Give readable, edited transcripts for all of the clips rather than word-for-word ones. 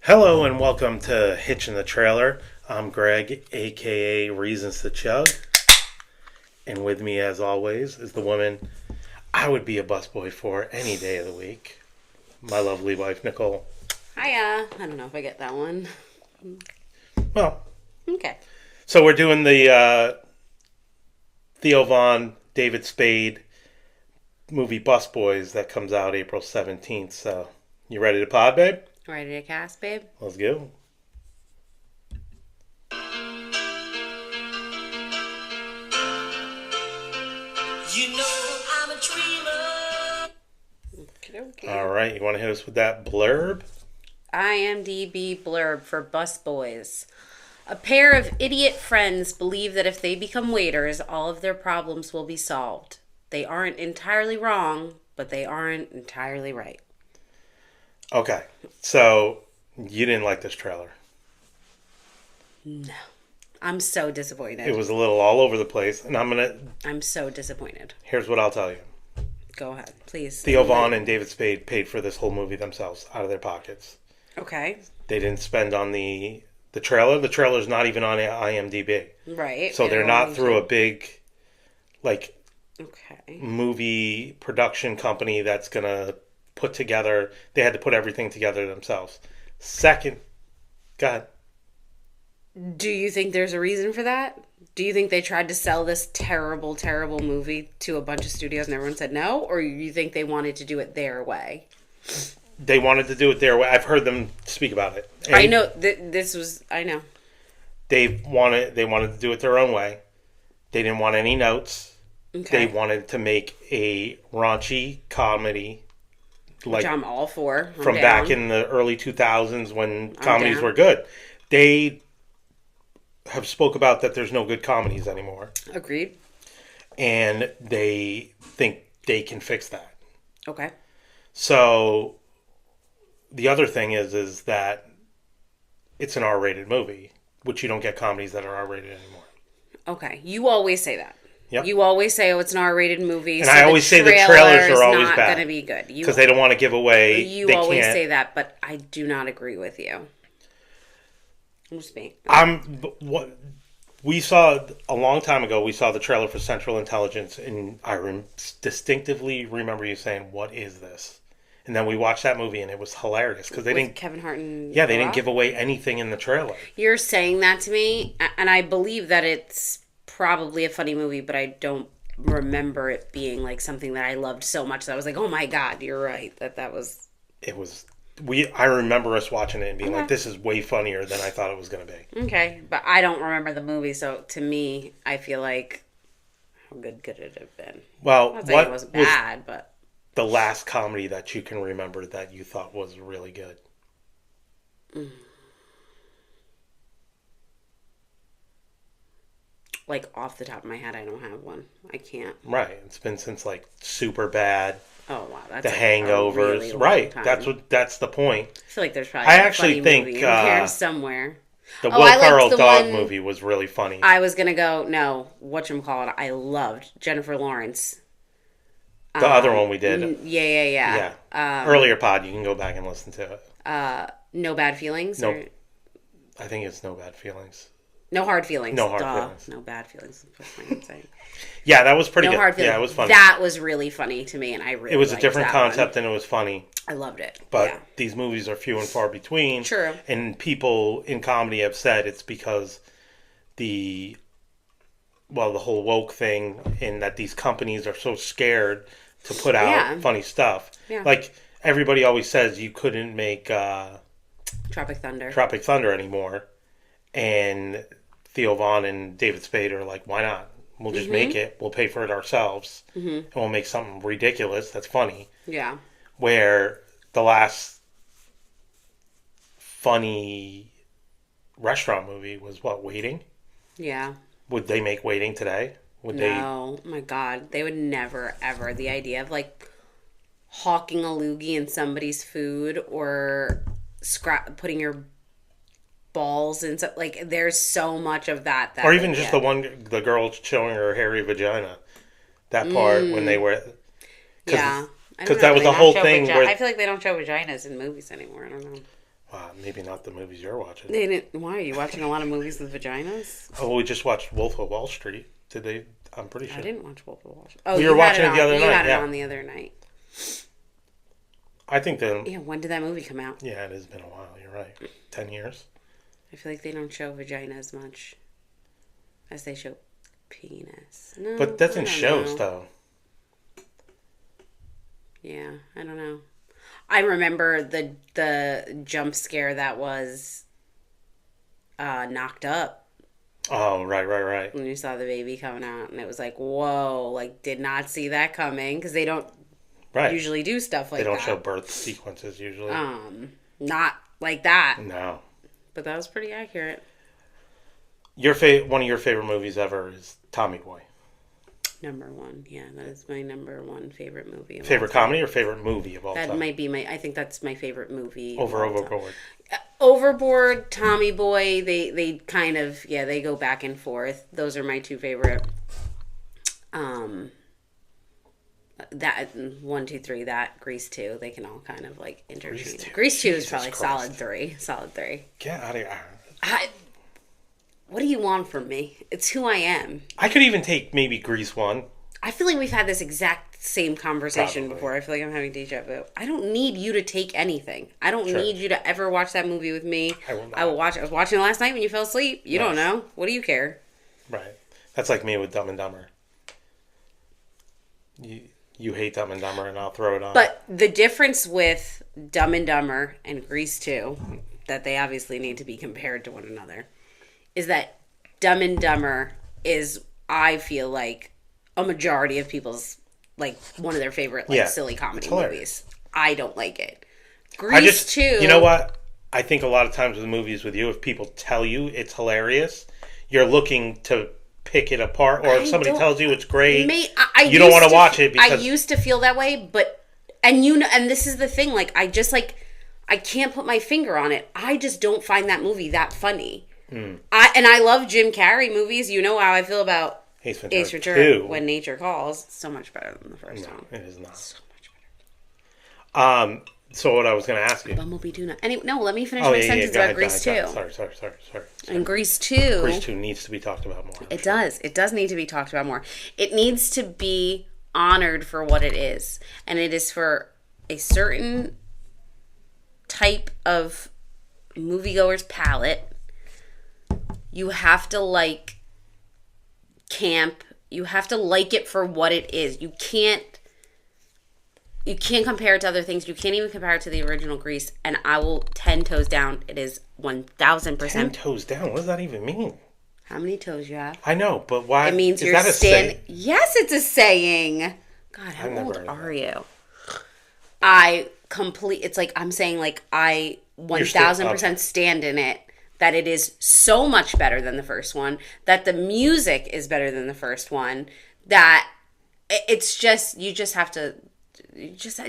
Hello and welcome to Hitchin the Trailer. I'm Greg, aka Reasons to Chug, and with me, as always, is the woman I would be a busboy for any day of the week, my lovely wife Nicole. Hiya. I don't know if I get that one. Well, Okay. so we're doing the Theo Von, David Spade movie Busboys that comes out April 17th. So, you ready to pod, babe? Ready to cast, babe? Let's go. You know I'm a dreamer. Okay. All right, you want to hit us with that blurb? IMDb blurb for Busboys. A pair of idiot friends believe that if they become waiters, all of their problems will be solved. They aren't entirely wrong, but they aren't entirely right. Okay, so you didn't like this trailer. No. I'm so disappointed. It was a little all over the place, and I'm so disappointed. here's what I'll tell you. Go ahead, please. Theo Von and David Spade paid for this whole movie themselves out of their pockets. Okay. They didn't spend on the trailer. The trailer's not even on IMDb. Right. So they're not through a big, like, Okay. movie production company that's going to put together. They had to put everything together themselves. Second, go ahead. Do you think there's a reason for that? Do you think they tried to sell this terrible, terrible movie to a bunch of studios and everyone said no? Or you think they wanted to do it their way? They wanted to do it their way. I've heard them speak about it. And I know. I know. They wanted to do it their own way. They didn't want any notes. Okay. They wanted to make a raunchy comedy, Which I'm all for. I'm from down. back in the early 2000s when comedies down. were good. They have spoke about that there's no good comedies anymore, Agreed. and they think they can fix that. Okay. So the other thing is that it's an R-rated movie, which you don't get comedies that are R-rated anymore. Okay. You always say that. Yep. You always say, "Oh, it's an R-rated movie." And so I always say the trailers are always not bad. going to be good. Because they don't want to give away. You always say that, but I do not agree with you. I'm just being. What we saw a long time ago. We saw the trailer for Central Intelligence, and I distinctively remember you saying, "What is this?" And then we watched that movie, and it was hilarious because they With didn't. Kevin Hart and Yeah, they The didn't Rock? give away anything in the trailer. You're saying that to me, and I believe that it's probably a funny movie, but I don't remember it being like something that I loved so much that I was like, "Oh my god, you're right." That was. It was. I remember us watching it and being Okay. like, "This is way funnier than I thought it was going to be." Okay, but I don't remember the movie, so to me, I feel like how good could it have been? Well, Not saying what it was was bad, but the last comedy that you can remember that you thought was really good? like off the top of my head, I don't have one. I can't. Right. It's been since like Super Bad, Oh wow, that's The a Hangovers. really long Right. time. That's the point. I feel like there's probably I a actually funny think, movie in there somewhere. The Oh, Will I liked Ferrell the dog one- movie was really funny. I was gonna go whatchamacallit. I loved Jennifer Lawrence. The other one we did. Yeah. Earlier pod, you can go back and listen to it. No bad feelings. No. Or I think it's No Bad Feelings. no hard feelings. No hard Duh. feelings. No bad feelings. That's what I'm saying. Yeah, that was pretty No good. hard feelings. Yeah, it was funny. That was really funny to me, and I really It was a liked different that concept and it was funny. one. I loved it. But yeah. these movies are few and far between. True. And people in comedy have said it's because the whole woke thing, and that these companies are so scared to put out Yeah. funny stuff. Yeah. Like everybody always says, you couldn't make Tropic Thunder. Tropic Thunder anymore, and Theo Von and David Spade are like, why not? We'll just make it. We'll pay for it ourselves, and we'll make something ridiculous that's funny. Yeah. Where the last funny restaurant movie was what, Waiting? Yeah. Would they make Waiting today? Would No, my God, they would never ever. The idea of like hawking a loogie in somebody's food or putting your balls in so like there's so much of that. or even just the girl showing her hairy vagina. That part when they were, yeah, because that was the whole thing. I feel like they don't show vaginas in movies anymore. I don't know. Wow, maybe not the movies you're watching. They didn't. Why are you watching a lot of movies with vaginas? Oh, we just watched Wolf of Wall Street. Did they? I'm pretty sure. I didn't watch Wolf of Wall Street. Oh, We you were had watching it the other You night, had it yeah. on the other night. I think that. Yeah, when did that movie come out? Yeah, it has been a while. You're right. 10 years. I feel like they don't show vagina as much as they show penis. No, But that's I in don't shows, know. though. Yeah, I don't know. I remember the jump scare that was Knocked Up Oh, right. when you saw the baby coming out, and it was like, whoa, like did not see that coming because they don't Right. usually do stuff like They don't that. show birth sequences usually. Not like that, No. but that was pretty accurate. One of your favorite movies ever is Tommy Boy. Number one, yeah, that is my number one favorite movie. Of Favorite all time. comedy or favorite movie of all That time? might be I think that's my favorite movie. of all time. Overboard. Overboard, Tommy Boy, they kind of, yeah, they go back and forth. Those are my two favorite. That 1, 2, 3, that Grease 2, they can all kind of like interchange. Grease 2 is Jesus probably Christ. solid 3. Get out of here. What do you want from me? It's who I am. I could even take maybe Grease 1. I feel like we've had this exact same conversation Probably. before. I feel like I'm having deja vu. I don't need you to take anything. I don't Sure. need you to ever watch that movie with me. I will not. I will watch. I was watching it last night when you fell asleep. You don't Nice. know. What do you care? Right. That's like me with Dumb and Dumber. You hate Dumb and Dumber, and I'll throw it on. But the difference with Dumb and Dumber and Grease 2, that they obviously need to be compared to one another, is that Dumb and Dumber is, I feel like, a majority of people's, like, one of their favorite, like, Yeah, silly comedy it's hilarious. movies. I don't like it. I Grease just, 2... you know what? I think a lot of times with movies with you, if people tell you it's hilarious, you're looking to pick it apart, or if somebody tells you it's great, you don't want to watch it because I used to feel that way, but and this is the thing, like I can't put my finger on it. I just don't find that movie that funny. I love Jim Carrey movies. You know how I feel about Ace Ace Ventura Ventura 2. When Nature Calls. It's so much better than the first No, one. it is not. So much better. So what I was going to ask you. Bumblebee Tuna. Anyway, no, let me finish Oh, my yeah, sentence go about ahead, Grease go 2. ahead. Sorry. And Grease 2. Grease 2 needs to be talked about more. It does. It does need to be talked about more. It needs to be honored for what it is. And it is for a certain type of moviegoer's palate. You have to like camp. You have to like it for what it is. You can't compare it to other things. You can't even compare it to the original Grease. And I will 10 toes down. It is 1,000%. 10 toes down? What does that even mean? How many toes you have? I know, but why? It means is you're that a standing. saying? Yes, it's a saying. God, how I've never old heard of are you? It's like I'm saying, like I 1,000% stand in it. That it is so much better than the first one. That the music is better than the first one. That it's just you just have to. Just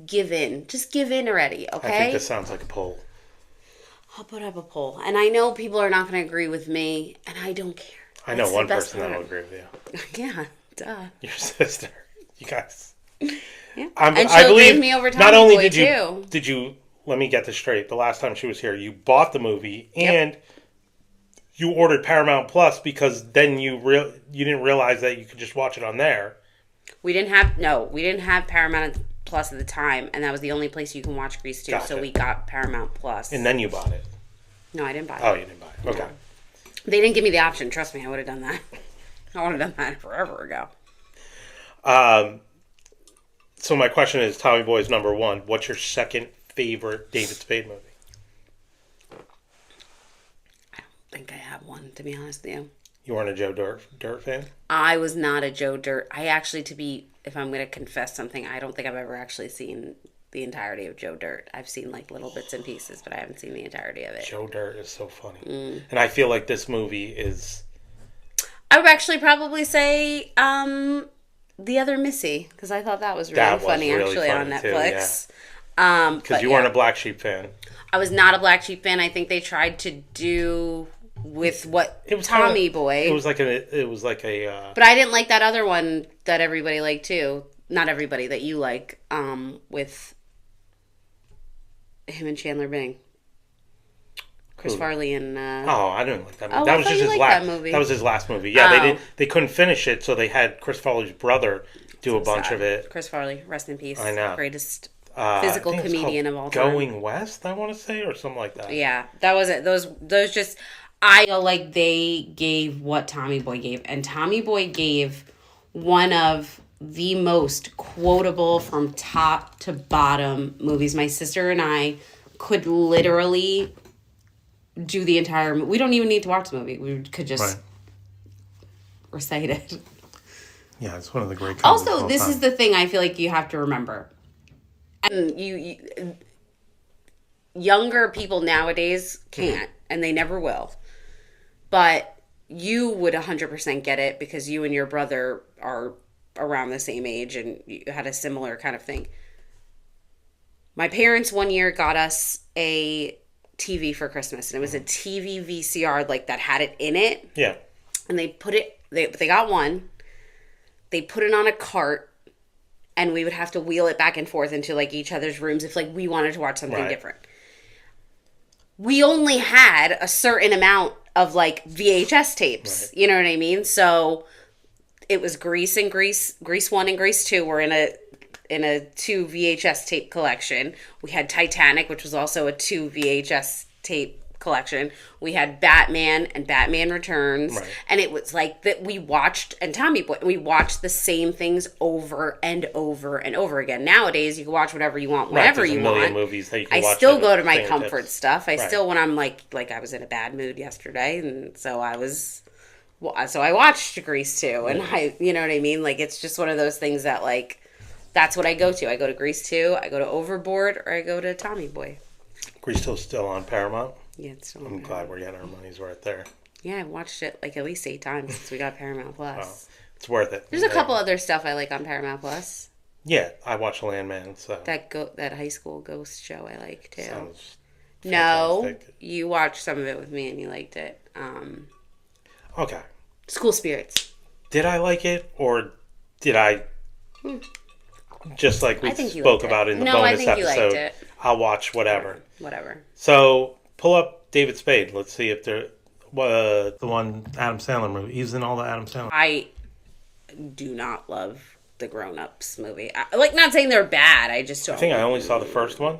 give in. Just give in already, okay? I think this sounds like a poll. I'll put up a poll. And I know people are not going to agree with me, and I don't care. I know That's the one best person that'll part. agree with you. Yeah, duh. Your sister. You guys. Yeah. And And she'll grade me over not Tommy only Boy, did you let me get this straight. The last time she was here, you bought the movie and you ordered Paramount Plus because then you didn't realize that you could just watch it on there. We didn't have Paramount Plus at the time, and that was the only place you can watch Grease 2, Gotcha. so we got Paramount Plus. And then you bought it. No, I didn't buy it. Oh, you didn't buy it. Okay. They didn't give me the option. Trust me, I would have done that. I would have done that forever ago. So my question is, Tommy Boy's number one. What's your second favorite David Spade movie? I don't think I have one, to be honest with you. You weren't a Joe Dirt fan? I was not a Joe Dirt. I actually, if I'm going to confess something, I don't think I've ever actually seen the entirety of Joe Dirt. I've seen like little bits and pieces, but I haven't seen the entirety of it. Joe Dirt is so funny. And I feel like this movie is... I would actually probably say The Other Missy, because I thought that was really funny really on funny too, Netflix. Because you weren't a Black Sheep fan. I was not a Black Sheep fan. I think they tried to do with what It was Tommy Boy. It was like a. But I didn't like that other one that everybody liked too. Not everybody that you like. With him and Chandler Bing. Chris Farley and... Oh, I didn't like that movie. Oh, that I was thought just you his liked last that movie. That was his last movie. Yeah, Oh. they couldn't finish it, so they had Chris Farley's brother do a bunch sad. of it. Chris Farley, rest in peace. I know. Greatest I physical think it's comedian called of all time. Going West, I want to say, or something like that. Yeah, that was it. Those just... I feel like they gave what Tommy Boy gave. And Tommy Boy gave one of the most quotable from top to bottom movies. My sister and I could literally do the entire movie. We don't even need to watch the movie. We could just recite it. Yeah, it's one of the great comedies of Also, all this time. is the thing I feel like you have to remember. And you younger people nowadays can't, and they never will. But you would 100% get it because you and your brother are around the same age and you had a similar kind of thing. My parents one year got us a TV for Christmas, and it was a TV VCR like that had it in it. Yeah. And they put it, they got one, they put it on a cart, and we would have to wheel it back and forth into like each other's rooms if like we wanted to watch something different. We only had a certain amount of like VHS tapes. Right. You know what I mean? So it was Grease 1 and Grease 2 were in a 2 VHS tape collection. We had Titanic, which was also a 2 VHS tape collection. We had Batman and Batman Returns. Right. And it was like that we watched, and Tommy Boy, we watched the same things over and over and over again. Nowadays, you can watch whatever you want, whenever you want. There's a million movies that you can I watch. still go to my comfort tips. Stuff. I still, when I'm like I was in a bad mood yesterday, and so I watched Grease 2, and I, you know what I mean? Like, it's just one of those things that, like, that's what I go to. I go to Grease 2, I go to Overboard, or I go to Tommy Boy. Grease 2 still on Paramount? Yeah, it's still on I'm glad we're getting our money's worth there. Yeah, I've watched it, like, at least 8 times since we got Paramount Plus. Oh, it's worth it. There's a couple other stuff I like on Paramount Plus. Yeah, I watch Landman, so... That high school ghost show I like, too. Sounds fantastic. No, you watched some of it with me and you liked it. Okay. School Spirits. Did I like it, or did I... Just like we spoke about in the bonus episode, I'll watch whatever. Whatever. So, pull up David Spade. Let's see if they're... the one Adam Sandler movie. He's in all the Adam Sandler. I do not love the Grown Ups movie. Not saying they're bad. I just don't. I think I only saw the first one.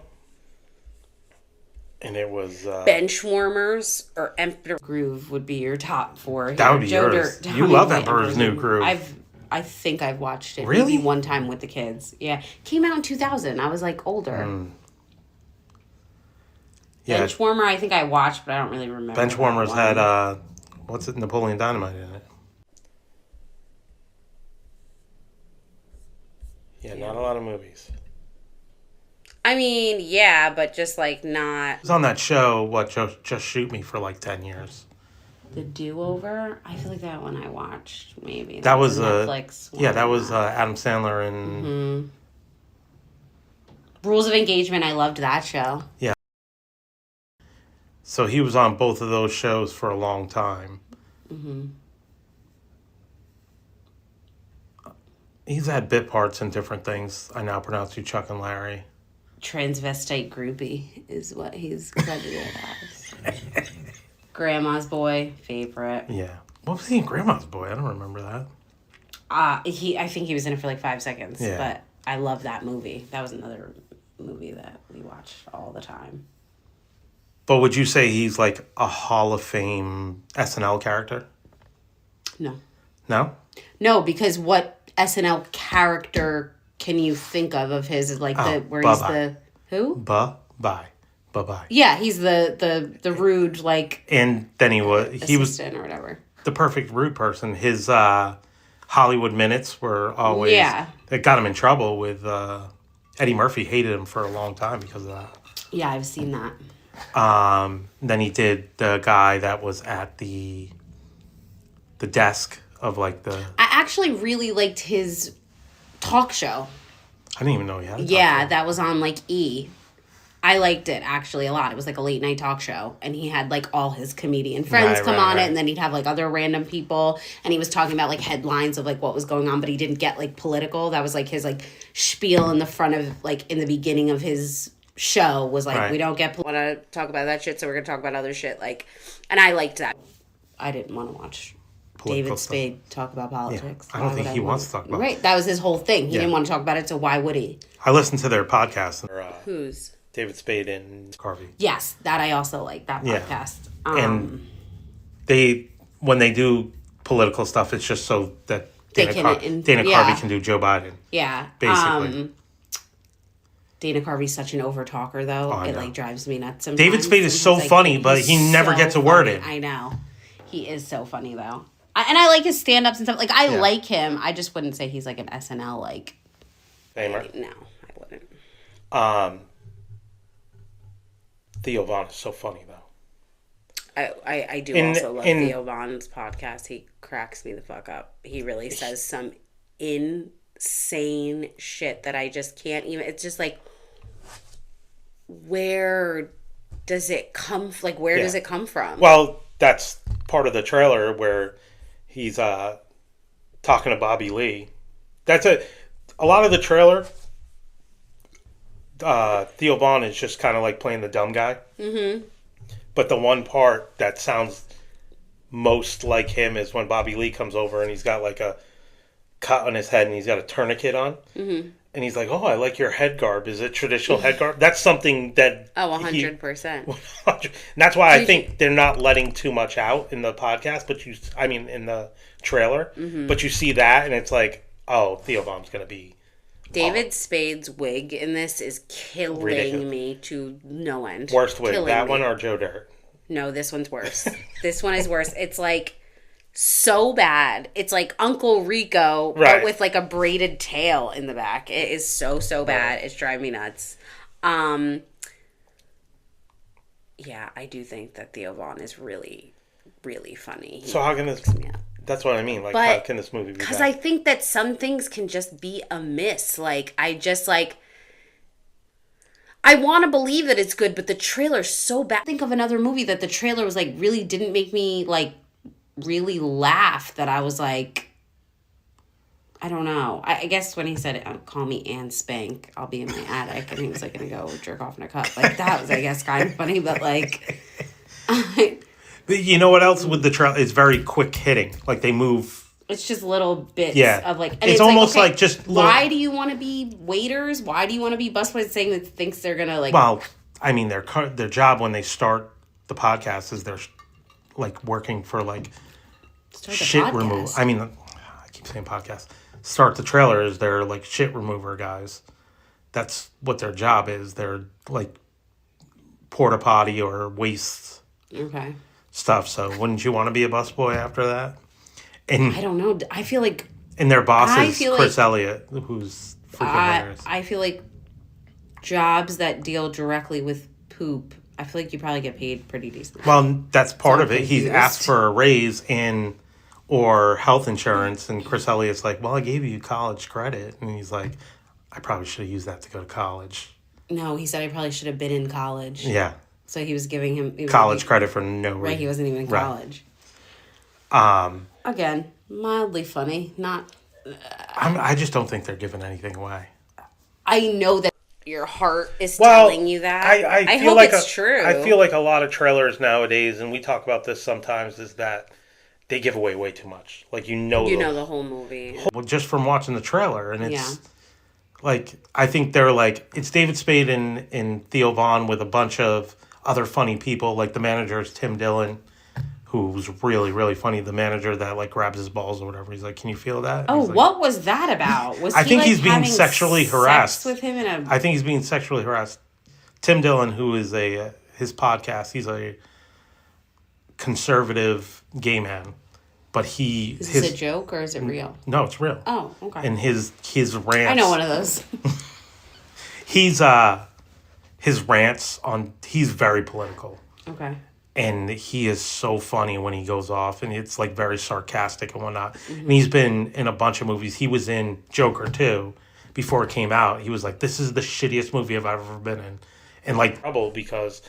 And it was... Benchwarmers or Emperor Groove would be your top 4. That would be yours. You love Emperor's New Groove. I think I've watched it really? maybe one time with the kids. Yeah. Came out in 2000. I was like older. Yeah. Benchwarmer, I think I watched, but I don't really remember. Benchwarmers had, Napoleon Dynamite in it. Yeah, not a lot of movies. I mean, yeah, but just like not... It was on that show, Just Shoot Me for like 10 years. The Do-Over? I feel like that one I watched, maybe. That was Netflix one. Yeah, that was Adam Sandler and... Mm-hmm. Rules of Engagement, I loved that show. Yeah. So he was on both of those shows for a long time. Mm-hmm. He's had bit parts in different things. I now pronounce you Chuck and Larry. Transvestite groupie is what he's credited as. Grandma's Boy, favorite. Yeah. What was he in Grandma's Boy? I don't remember that. I think he was in it for like 5 seconds. Yeah. But I love that movie. That was another movie that we watched all the time. But would you say he's like a Hall of Fame SNL character? No. No? No, because what SNL character can you think of his is like he's the who? Bye-bye. Yeah, he's the rude rude and then he was assistant or whatever. The perfect rude person. His Hollywood minutes were always it got him in trouble with Eddie Murphy hated him for a long time because of that. Yeah, I've seen that. Then he did the guy that was at the desk of like the... I actually really liked his talk show. I didn't even know he had a talk show. That was on like E! I liked it actually a lot. It was like a late night talk show, and he had like all his comedian friends come on it, and then he'd have like other random people, and he was talking about like headlines of like what was going on, but he didn't get like political. That was like his like spiel in the front of like in the beginning of his show was like, Right. we don't want to talk about that shit, so we're going to talk about other shit. Like, and I liked that. I didn't want to watch Political David stuff. Spade talk about politics. I don't Why think would he want- wants to talk about it. Right, that was his whole thing. He Yeah. didn't want to talk about it, so why would he? I listened to their podcast. Whose? David Spade and Carvey. Yes, that I also like, that Yeah. podcast. And when they do political stuff, it's just so that Dana Carvey can do Joe Biden. Yeah. Basically. Dana Carvey's such an over-talker, though. I It, know. like, drives me nuts sometimes. David Spade is And so he's, like, funny, but he's he never so gets a word funny. in. I know. He is so funny, though. And I like his stand-ups and stuff. Like, I like him. I just wouldn't say he's, like, an SNL, like... Famer. No, I wouldn't. Theo Von is so funny, though. I do also love Theo Von's podcast. He cracks me the fuck up. He really says some insane shit that I just can't even... It's just like, where does it come... Like, where does it come from? Well, that's part of the trailer where he's talking to Bobby Lee. That's a lot of the trailer. Theo Von is just kind of like playing the dumb guy. Mm-hmm. But the one part that sounds most like him is when Bobby Lee comes over and he's got like a cut on his head and he's got a tourniquet on. Mm-hmm. And he's like, "Oh, I like your head garb. Is it traditional head garb?" That's something that... 100%. 100. And that's why I think they're not letting too much out in the podcast, in the trailer. Mm-hmm. But you see that and it's like, oh, Theo Von's going to be... David Spade's wig in this is killing me to no end. Worst wig, killing that me. one or Joe Dirt? No, this one's worse. This one is worse. It's like so bad. It's like Uncle Rico, but with like a braided tail in the back. It is so bad. It's driving me nuts. Yeah, I do think that Theo Von is really, really funny. So how can this... That's what I mean. Like, how can this movie be Because bad? I think that some things can just be amiss. Like, I just, like... I want to believe that it's good, but the trailer's so bad. Think of another movie that the trailer was, like, really didn't make me, like, really laugh. That I was, like... I don't know. I guess when he said, call me Ann Spank, I'll be in my attic. And he was, like, going to go jerk off in a cup. Like, that was, I guess, kind of funny. But, like... You know what else with the trailer? It's very quick hitting. Like, they move... It's just little bits of, like... And it's almost like just... Why do you want to be waiters? Why do you want to be busboys saying that thinks they're going to, like... Well, I mean, their job when they start the podcast is they're, like, working for, like, shit removal. I mean, I keep saying podcast. Start the trailer is they're, like, shit remover guys. That's what their job is. They're, like, porta potty or waste... Okay. Stuff. So wouldn't you want to be a busboy after that? And I don't know. I feel like... And their boss is Chris Elliott, who's freaking hilarious. I feel like jobs that deal directly with poop, I feel like you probably get paid pretty decently. Well, that's part of it. He's asked for a raise or health insurance, and Chris Elliott's like, well, I gave you college credit. And he's like, I probably should have used that to go to college. No, he said I probably should have been in college. Yeah. So he was giving him... college credit for no reason. Right, he wasn't even in college. Again, mildly funny. Not... I just don't think they're giving anything away. I know that your heart is telling you that. I hope like it's true. I feel like a lot of trailers nowadays, and we talk about this sometimes, is that they give away way too much. Like, you know the whole movie. Well, just from watching the trailer, and it's... Like, I think they're like... It's David Spade and Theo Von with a bunch of other funny people. Like, the manager is Tim Dillon, who's really, really funny. The manager that, like, grabs his balls or whatever. He's like, can you feel that? Oh, like, what was that about? Was I think like, he's being sexually harassed. Sex with him in a... I think he's being sexually harassed. Tim Dillon, who is his podcast, he's a conservative gay man. But Is this a joke or is it real? No, it's real. Oh, okay. And his rants... I know one of those. His rants on... He's very political. Okay. And he is so funny when he goes off. And it's, like, very sarcastic and whatnot. Mm-hmm. And he's been in a bunch of movies. He was in Joker 2 before it came out. He was like, this is the shittiest movie I've ever been in. And, like, trouble because...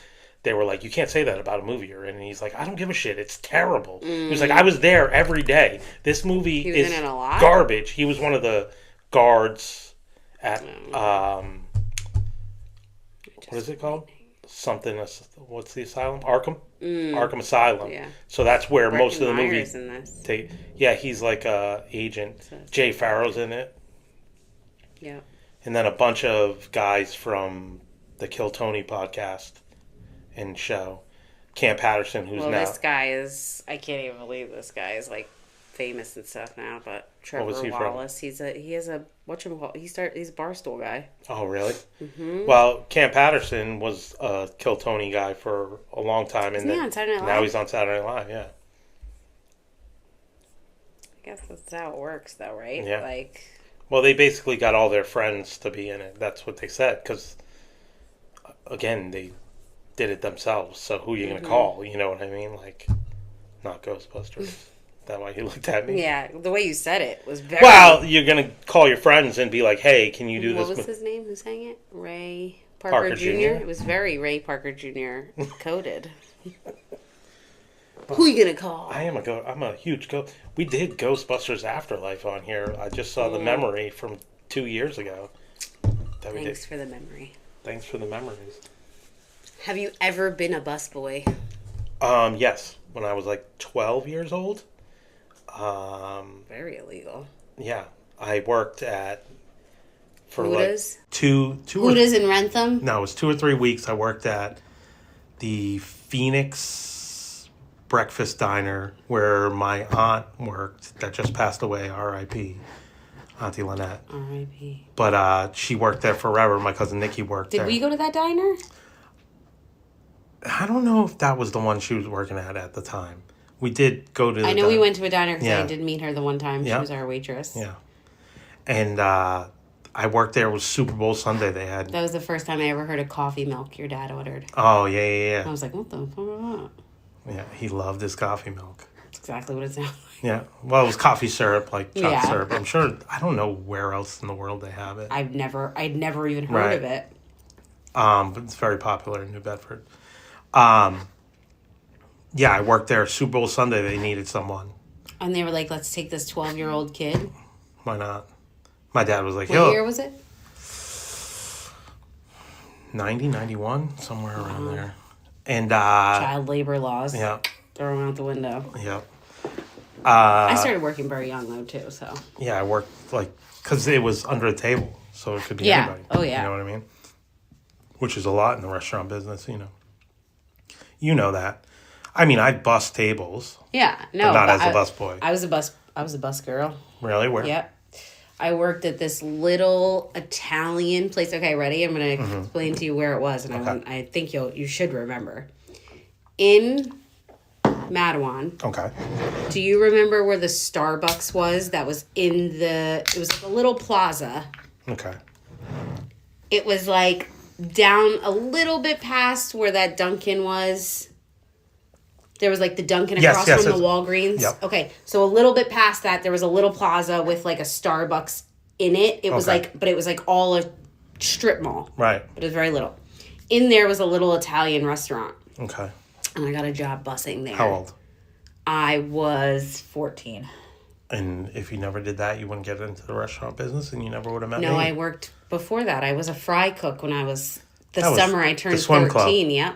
They were like, you can't say that about a movie you're in. And he's like, I don't give a shit. It's terrible. He was like, I was there every day. This movie is in it a lot? Garbage. He was one of the guards at what is it called? Something. What's the asylum? Arkham Asylum. Yeah. So that's where Breckin most of the movie Meyer's in this. take. Yeah, he's like a agent. Jay Farrow's in it, Yeah. and then a bunch of guys from the Kill Tony podcast and show. Cam Patterson, who's Well, now this guy is. I can't even believe this guy is like famous and stuff now. But Trevor was he from? Wallace, he's a whatchamacallit. He's a Barstool guy. Oh, really? Mm-hmm. Well, Cam Patterson was a Kill Tony guy for a long time, and Isn't he on Saturday Night Live? now he's on Saturday Night Live. Yeah. I guess that's how it works, though, right? Yeah. Like, Well, they basically got all their friends to be in it. That's what they said. Because, again, they did it themselves. So who are you going to call? You know what I mean? Like, not Ghostbusters. That why he looked at me? yeah, the way you said it was very. Well, you're going to call your friends and be like, hey, can you do What this? was his name? Who sang it? Ray Parker Jr. It was very Ray Parker Jr. coded. Who are you gonna call? I'm a huge ghost. We did Ghostbusters Afterlife on here. I just saw the memory from 2 years ago. That we Thanks did. for the memory. Thanks for the memories. Have you ever been a busboy? Yes. When I was like 12 years old. Very illegal. Yeah. I worked at for Huda's? like two Huda's in Rentham? No, it was 2 or 3 weeks. I worked at the Phoenix Breakfast Diner where my aunt worked that just passed away, R.I.P. Auntie Lynette. R.I.P. But she worked there forever. My cousin Nikki worked there. Did we go to that diner? I don't know if that was the one she was working at the time. We did go to the I know we went to a diner because Yeah. I did meet her the one time. She Yeah. was our waitress. Yeah. And I worked there. It was Super Bowl Sunday they had. That was the first time I ever heard of coffee milk your dad ordered. Oh, yeah. I was like, what the fuck is that? Yeah, he loved his coffee milk. That's exactly what it sounds like. Yeah. Well, it was coffee syrup, like chocolate Yeah. syrup. I'm sure, I don't know where else in the world they have it. I'd never even heard Right. of it. But it's very popular in New Bedford. Yeah, I worked there. Super Bowl Sunday, they needed someone. And they were like, let's take this 12-year-old kid. Why not? My dad was like, What year was it? 90, 91, somewhere around there. And, Child labor laws. yeah, Throw them out the window. yeah. I started working very young, though, too, so. Yeah, I worked, like, because it was under a table, so it could be Yeah. anybody. Oh, yeah. You know what I mean? Which is a lot in the restaurant business, you know. You know that. I mean, I'd bus tables, Yeah, no. but not as I- a busboy. I was a bus girl. Really? Where? Yep. I worked at this little Italian place. Okay, ready? I'm going to explain to you where it was, and Okay. I think you should remember. In Madawan, Okay. do you remember where the Starbucks was? That was it was like a little plaza. Okay. It was like down a little bit past where that Dunkin' was. There was like the Dunkin' Yes, across yes, from the yes. Walgreens. Yep. Okay, so a little bit past that, there was a little plaza with like a Starbucks in it. It was Okay. but it was like all a strip mall. Right. But it was very little. In there was a little Italian restaurant, Okay. and I got a job bussing there. How old? I was 14. And if you never did that, you wouldn't get into the restaurant business, and you never would have met me. No, I worked before that. I was a fry cook when I was That was summer I turned the swim 13. club. Yep.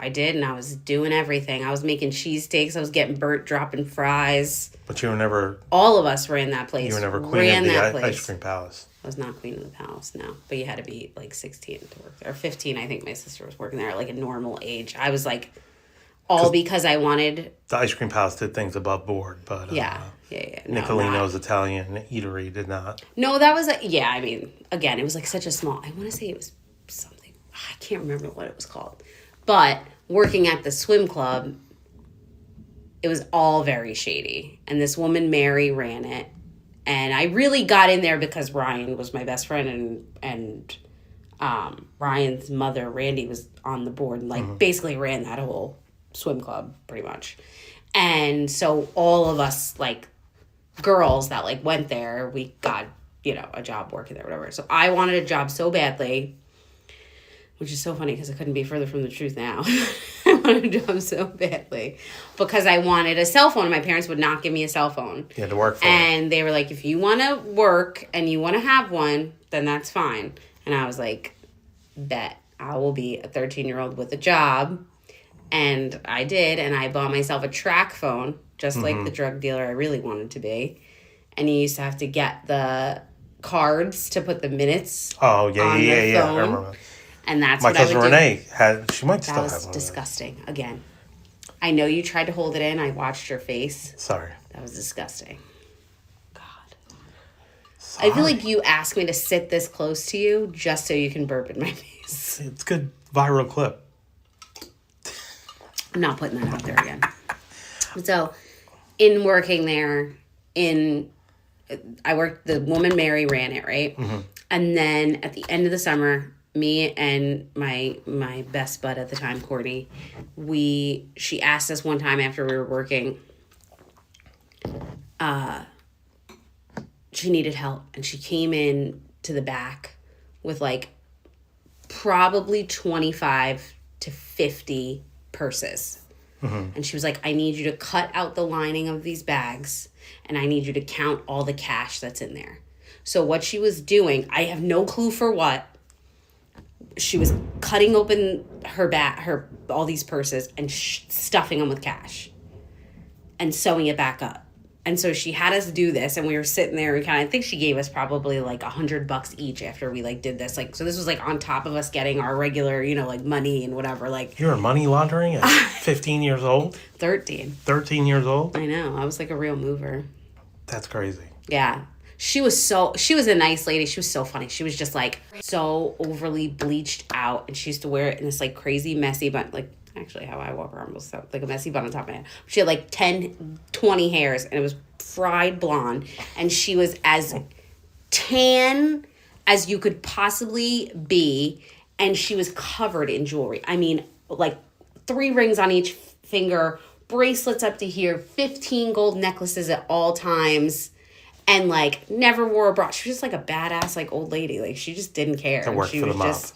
I did, and I was doing everything. I was making cheesesteaks. I was getting burnt, dropping fries. But you were never. All of us ran that place. You were never queen ran of the that place. ice cream palace. I was not queen of the palace, no. But you had to be like 16 to work there. Or 15, I think my sister was working there, like a normal age. I was like, all because I wanted. The ice cream palace did things above board, but Yeah. No, Nicolino's Italian eatery did not. No, that was I mean, again, it was like such a small. I want to say it was something. I can't remember what it was called, but working at the swim club, it was all very shady. And this woman Mary ran it, and I really got in there because Ryan was my best friend, and Ryan's mother Randy was on the board and like basically ran that whole swim club pretty much. And so all of us like girls that like went there, we got, a job working there, whatever. So I wanted a job so badly, which is so funny because it couldn't be further from the truth now. I wanted a job so badly because I wanted a cell phone, and my parents would not give me a cell phone. You had to work for it. And they were like, if you want to work and you want to have one, then that's fine. And I was like, bet. I will be a 13-year-old with a job. And I did, and I bought myself a track phone, just like the drug dealer I really wanted to be. And you used to have to get the cards to put the minutes on the phone. I remember. And that's My what I would cousin do. Renee she might still That have was one. disgusting. Again, I know you tried to hold it in. I watched your face. Sorry. That was disgusting. God. Sorry. I feel like you asked me to sit this close to you just so you can burp in my face. It's good viral clip. I'm not putting that out there again. So, in working there, I worked, the woman Mary ran it, right? And then at the end of the summer, me and my best bud at the time, Courtney, she asked us one time after we were working, she needed help, and she came in to the back with like probably 25 to 50 purses. And she was like, I need you to cut out the lining of these bags, and I need you to count all the cash that's in there. So what she was doing, I have no clue for what, she was cutting open her all these purses and stuffing them with cash and sewing it back up. And so she had us do this, and we were sitting there, and I think she gave us probably like $100 each after we like did this. Like, so this was like on top of us getting our regular, like money and whatever. Like, You were money laundering at 15 years old? 13. 13 years old? I know. I was like a real mover. That's crazy. Yeah. She was a nice lady. She was so funny. She was just like so overly bleached out, and she used to wear it in this like crazy messy bun, like actually how I walk around was so, like a messy bun on top of my head. She had like 10, 20 hairs, and it was fried blonde, and she was as tan as you could possibly be, and she was covered in jewelry. I mean, like 3 rings on each finger, bracelets up to here, 15 gold necklaces at all times, and like never wore a bra. She was just like a badass like old lady. Like she just didn't care. To work she for the was mob. just,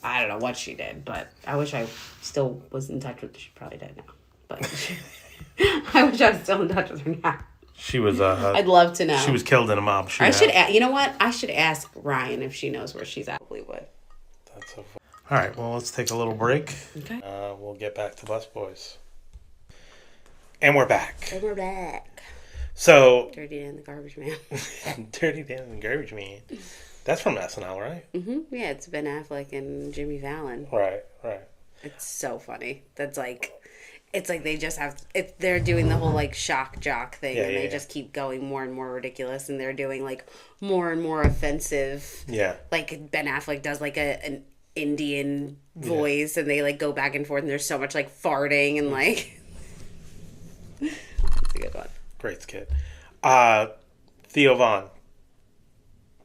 I don't know what she did, but I wish I still was in touch with her. She probably dead now. But I wish I was still in touch with her now. She was I'd love to know. She was killed in a mob shootout. I should you know what? I should ask Ryan if she knows where she's at. Probably would. That's so fun. All right, well, let's take a little break. Okay. We'll get back to Busboys. And we're back. And we're back. So, Dirty Dan the Garbage Man. Dirty Dan and Garbage Man. That's from SNL, right? Yeah, it's Ben Affleck and Jimmy Fallon. Right. It's so funny. That's like, it's like they just have, they're doing the whole like shock jock thing, and they just keep going more and more ridiculous, and they're doing like more and more offensive. Yeah. Like Ben Affleck does like an Indian voice, and they like go back and forth, and there's so much like farting and like. It's a good one. Great skit. Theo Von.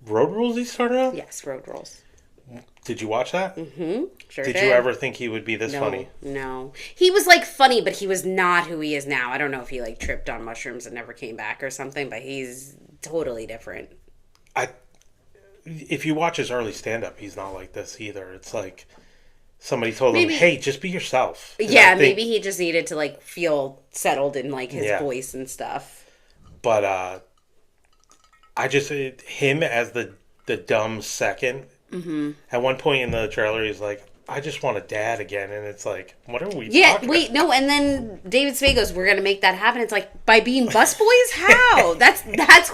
Road Rules he started on? Yes, Road Rules. Did you watch that? Sure Did you ever think he would be this funny? No. He was like funny, but he was not who he is now. I don't know if he like tripped on mushrooms and never came back or something, but he's totally different. If you watch his early stand-up, he's not like this either. It's like somebody told Maybe- him, hey, just be yourself. And Yeah, I think- maybe he just needed to like feel settled in like his voice and stuff. But I just, him as the dumb second, at one point in the trailer, he's like, I just want a dad again. And it's like, what are we talking about? No, and then David Spade goes, we're going to make that happen. It's like, by being busboys? How? That's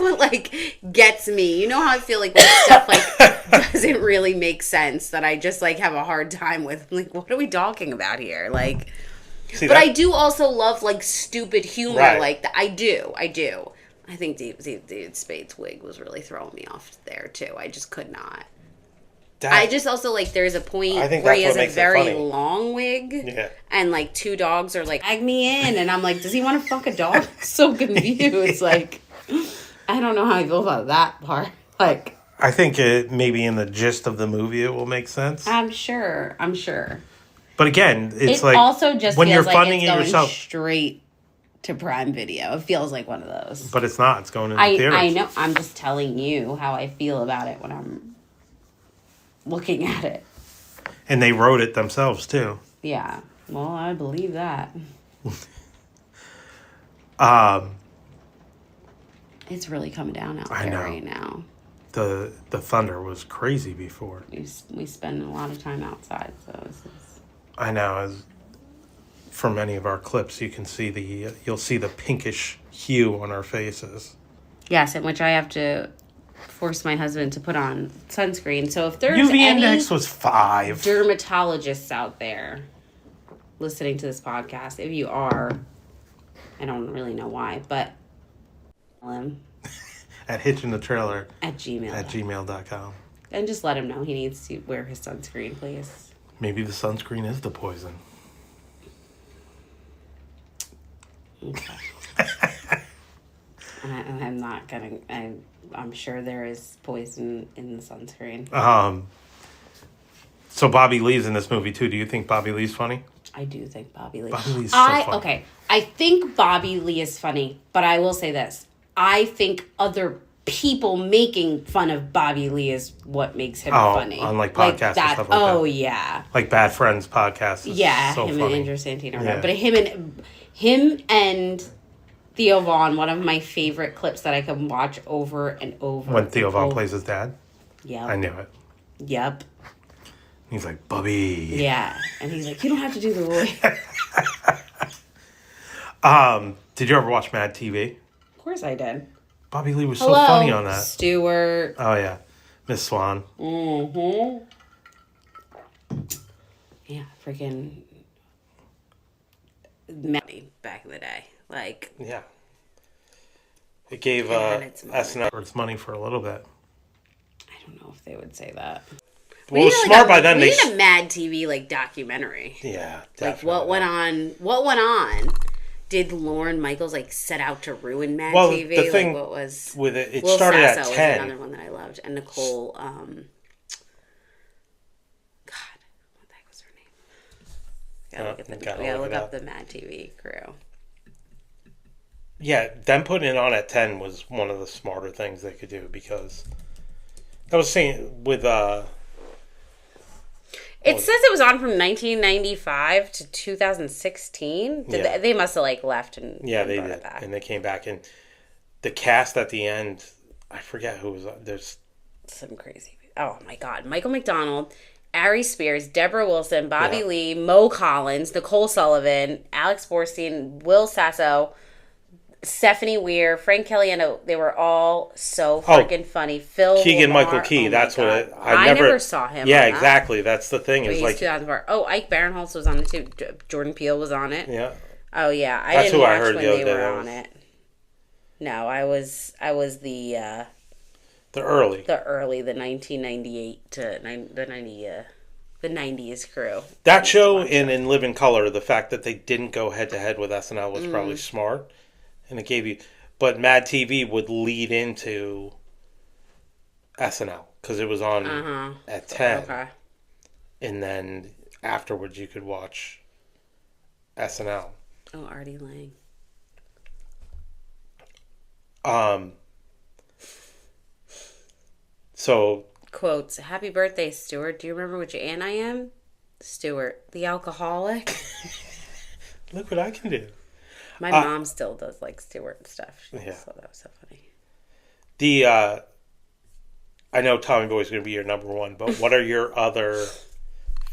what, like, gets me. You know how I feel like when stuff, like, doesn't really make sense, that I just, like, have a hard time with. I'm like, what are we talking about here? Like, See, but I do also love, like, stupid humor like that. I do. I think David Spade's wig was really throwing me off there, too. I just could not. I just also, like, there's a point where he has a very long wig. Yeah. And, like, 2 dogs are like, drag me in. And I'm like, does he want to fuck a dog? So confused. Like, I don't know how I feel about that part. Like, I think maybe in the gist of the movie it will make sense. I'm sure. But again, it's it like also just when feels you're like funding it's it going yourself. straight to Prime Video. It feels like one of those. But it's not. It's going in the theaters. I know. I'm just telling you how I feel about it when I'm looking at it. And they wrote it themselves, too. Yeah. Well, I believe that. It's really coming down out I there know. right now. the thunder was crazy before. We spend a lot of time outside, so this is... I know. From many of our clips, you can see you'll see the pinkish hue on our faces. Yes, in which I have to force my husband to put on sunscreen. So if there's UV any index was 5. dermatologists out there listening to this podcast, if you are, I don't really know why, but him At Hitchin the Trailer at gmail.com. And just let him know he needs to wear his sunscreen, please. Maybe the sunscreen is the poison. Okay. I'm not gonna. I'm sure there is poison in the sunscreen. So Bobby Lee's in this movie too. Do you think Bobby Lee's funny? I do think Bobby Lee. Bobby Lee's so funny. Okay, I think Bobby Lee is funny, but I will say this: I think other people making fun of Bobby Lee is what makes him funny. On like podcasts and stuff like that. Oh yeah, like Bad Friends podcast. Yeah, so him funny. and Andrew Santino. Yeah. But him and Theo Vaughn, one of my favorite clips that I can watch over and over. When Theo Vaughn plays his dad? Yep. I knew it. Yep. He's like, Bubby. Yeah. And he's like, you don't have to do the voice. Did you ever watch Mad TV? Of course I did. Bobby Lee was so funny on that. Stewart. Oh, yeah. Miss Swan. Mm-hmm. Yeah, freaking back in the day. Like, Yeah. It gave SNL its money for a little bit. I don't know if they would say that. Well, it was smart by then. We need a Mad TV like documentary. Yeah, definitely. Like what went on? Did Lorne Michaels like set out to ruin Mad TV? The thing like, what was with it Will started Sasso at was 10. another one that I loved, and Nicole. God, what the heck was her name? Gotta look up the Mad TV crew. Yeah, them putting it on at 10 was one of the smarter things they could do, because I was saying with it says it was on from 1995 to 2016. They must have like left and they brought did, it back. and they came back, and the cast at the end, I forget who was on. There's some crazy. Oh my God, Michael McDonald, Ari Spears, Deborah Wilson, Bobby Lee, Mo Collins, Nicole Sullivan, Alex Borstein, Will Sasso, Stephanie Weir, Frank Kelly, and they were all so freaking funny. Phil Keegan-Michael Key. That's what I never saw him. Yeah, on exactly. That's the thing. He's like 2004. Oh, Ike Barinholtz was on it too. Jordan Peele was on it. Yeah. Oh yeah, That's didn't who I watch heard when the other they day. were on it. No, I was the early the 1998 to the 90s crew. That show in Live in Color, the fact that they didn't go head to head with SNL was probably smart, and it gave you. But Mad TV would lead into SNL because it was on at 10, and then afterwards you could watch SNL. Oh, Artie Lang. So quotes: "Happy birthday, Stuart. Do you remember which aunt I am? Stuart, the alcoholic." Look what I can do. My mom still does like Stuart and stuff. So that was so funny. I know Tommy Boy's going to be your number one, but what are your other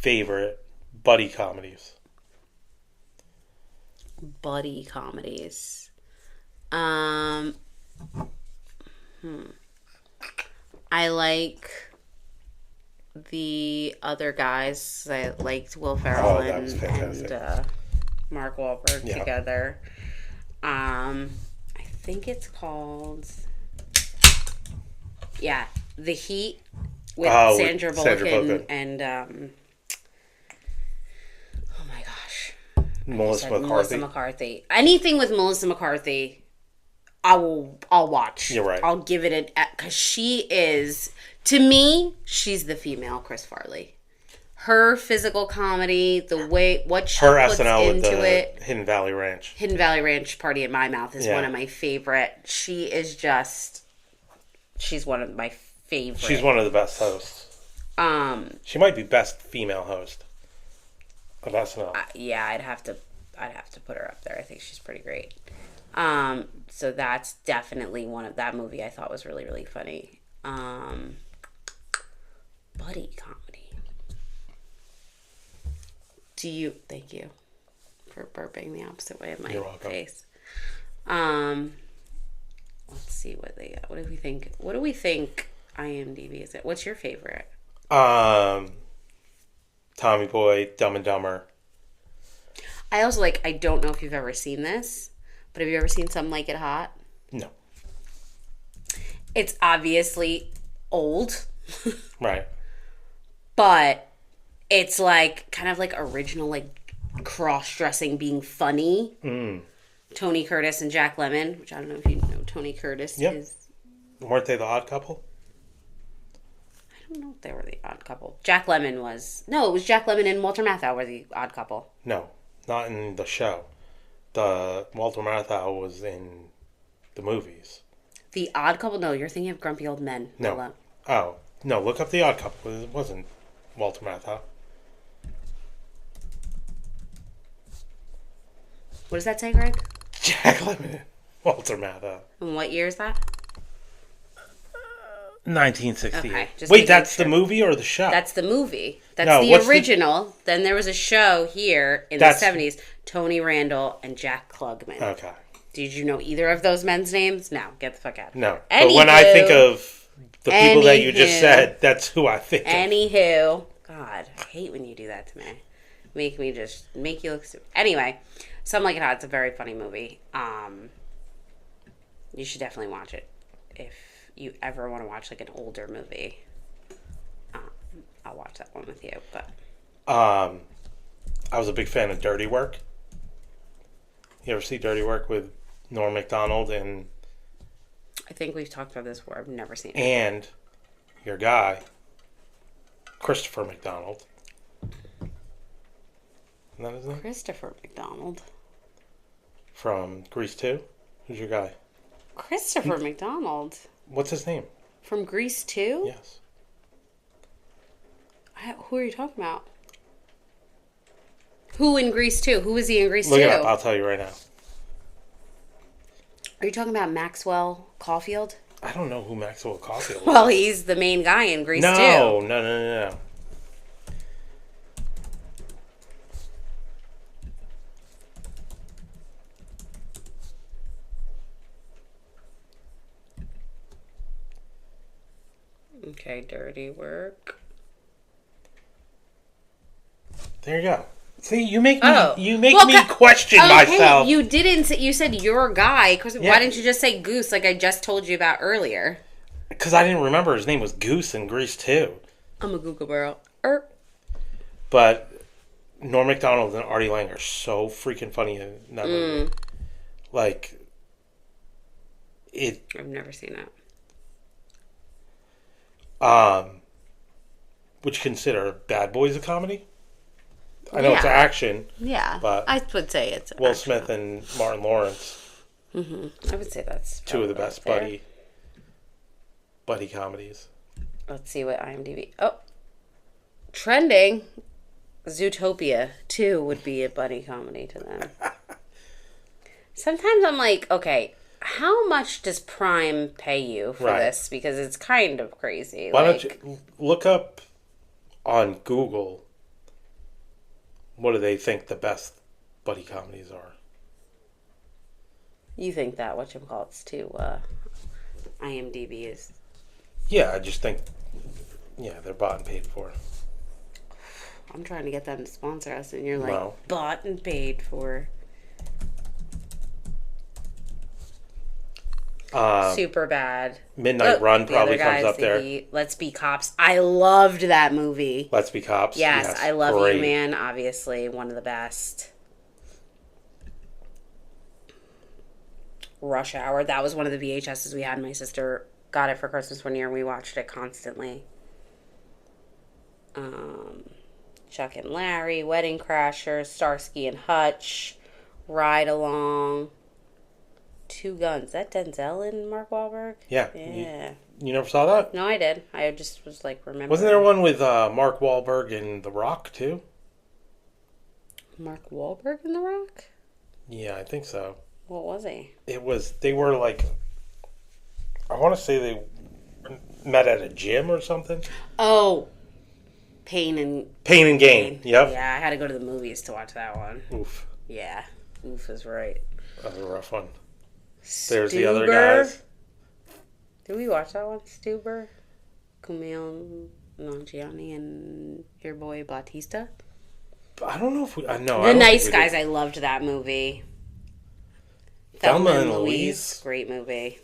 favorite buddy comedies? Buddy comedies. I like the other guys. I liked Will Ferrell and Mark Wahlberg together. I think it's called The Heat with Sandra Bullock and oh my gosh, Melissa McCarthy. Anything with Melissa McCarthy, I'll watch. You're right. I'll give it an, because she is, to me, she's the female Chris Farley. Her physical comedy, the way what she puts SNL into with it. Hidden Valley Ranch. Hidden Valley Ranch Party in My Mouth is one of my favorite. She is just, she's one of my favorite. She's one of the best hosts. She might be best female host of SNL. I'd have to put her up there. I think she's pretty great. So that's definitely one of that movie I thought was really, really funny. Buddy comedy. Thank you for burping the opposite way of my You're welcome. face. Let's see what they got. What do we think? What do we think IMDb is? What's your favorite? Tommy Boy, Dumb and Dumber. I also I don't know if you've ever seen this, but have you ever seen Some Like It Hot? No. It's obviously old, Right. but it's kind of original, cross-dressing, being funny. Tony Curtis and Jack Lemmon, which I don't know if you know Tony Curtis is. Weren't they the Odd Couple? I don't know if they were the Odd Couple. Jack Lemmon was. No, it was Jack Lemmon and Walter Matthau were the Odd Couple. No, not in the show. The Walter Matthau was in the movies. The Odd Couple? No, you're thinking of Grumpy Old Men. No. Hello. Oh, no, look up the Odd Couple. It wasn't Walter Matthau. What does that say, Greg? Jack Lemmon, Walter Matthau. And what year is that? 1968. Okay, just Wait, making that's sure. the movie or the show? That's the movie. That's No, the what's the- original. Then there was a show here in That's- the 70s. Tony Randall and Jack Klugman. Okay. Did you know either of those men's names? No, get the fuck out of here. No. But when I think of the people that you just Anywho. said, that's who I think of. Anywho, God, I hate when you do that to me. Make you look stupid. Anyway, Some Like It Hot. It's a very funny movie. You should definitely watch it if you ever want to watch an older movie. I'll watch that one with you. But I was a big fan of Dirty Work. You ever see Dirty Work with Norm Macdonald and I think we've talked about this before. I've never seen it. and your guy, Christopher McDonald. Isn't that his name? Christopher McDonald. From Grease 2? Who's your guy? Christopher McDonald What's his name? from Grease 2? Yes. Who are you talking about? Who in Grease 2? Who is he in Grease 2? Look it up. I'll tell you right now. Are you talking about Maxwell Caulfield? I don't know who Maxwell Caulfield is. Well, he's the main guy in Grease 2. No. Okay, Dirty Work. There you go. See, you make Oh. me Well, question Okay, myself. you didn't say, you said your guy. Yeah. Why didn't you just say Goose like I just told you about earlier? Because I didn't remember his name was Goose in Grease 2. I'm a Google girl. But Norm Macdonald and Artie Lang are so freaking funny in that movie. I've never seen it. Would you consider Bad Boys a comedy? I know it's Yeah. action. Yeah, But I would say it's Will actual. Smith and Martin Lawrence, I would say that's two of the probably best up there. buddy comedies. Let's see what IMDb. Oh, trending. Zootopia 2 would be a buddy comedy to them. Sometimes I'm like, okay, how much does Prime pay you for Right. this? Because it's kind of crazy. Why don't you look up on Google what do they think the best buddy comedies are? You think that whatchamacallit's too IMDb is. Yeah, I just think, they're bought and paid for. I'm trying to get them to sponsor us, and you're like, No. bought and paid for. Super bad. Midnight Run The probably Other comes Guys, up there. Let's Be Cops. I loved that movie. Let's Be Cops. Yes, I love great. You, Man. Obviously, one of the best. Rush Hour. That was one of the VHSs we had. My sister got it for Christmas one year, and we watched it constantly. Chuck and Larry, Wedding Crashers, Starsky and Hutch, Ride Along, Two Guns. Is that Denzel and Mark Wahlberg? Yeah. Yeah. You never saw that? No, I did. I just was remembering. Wasn't there one with Mark Wahlberg and The Rock too? Mark Wahlberg in The Rock? Yeah, I think so. What was he? They were I want to say they were met at a gym or something. Oh, Pain and Gain. Yep. Yeah, I had to go to the movies to watch that one. Oof. Yeah, oof is right. That was a rough one. There's the other guys. Did we watch that one? Stuber, Kumail Nanjiani, and your boy Bautista. I don't know if we. No. The Nice Guys. I loved that movie. Thelma and Louise. Great movie.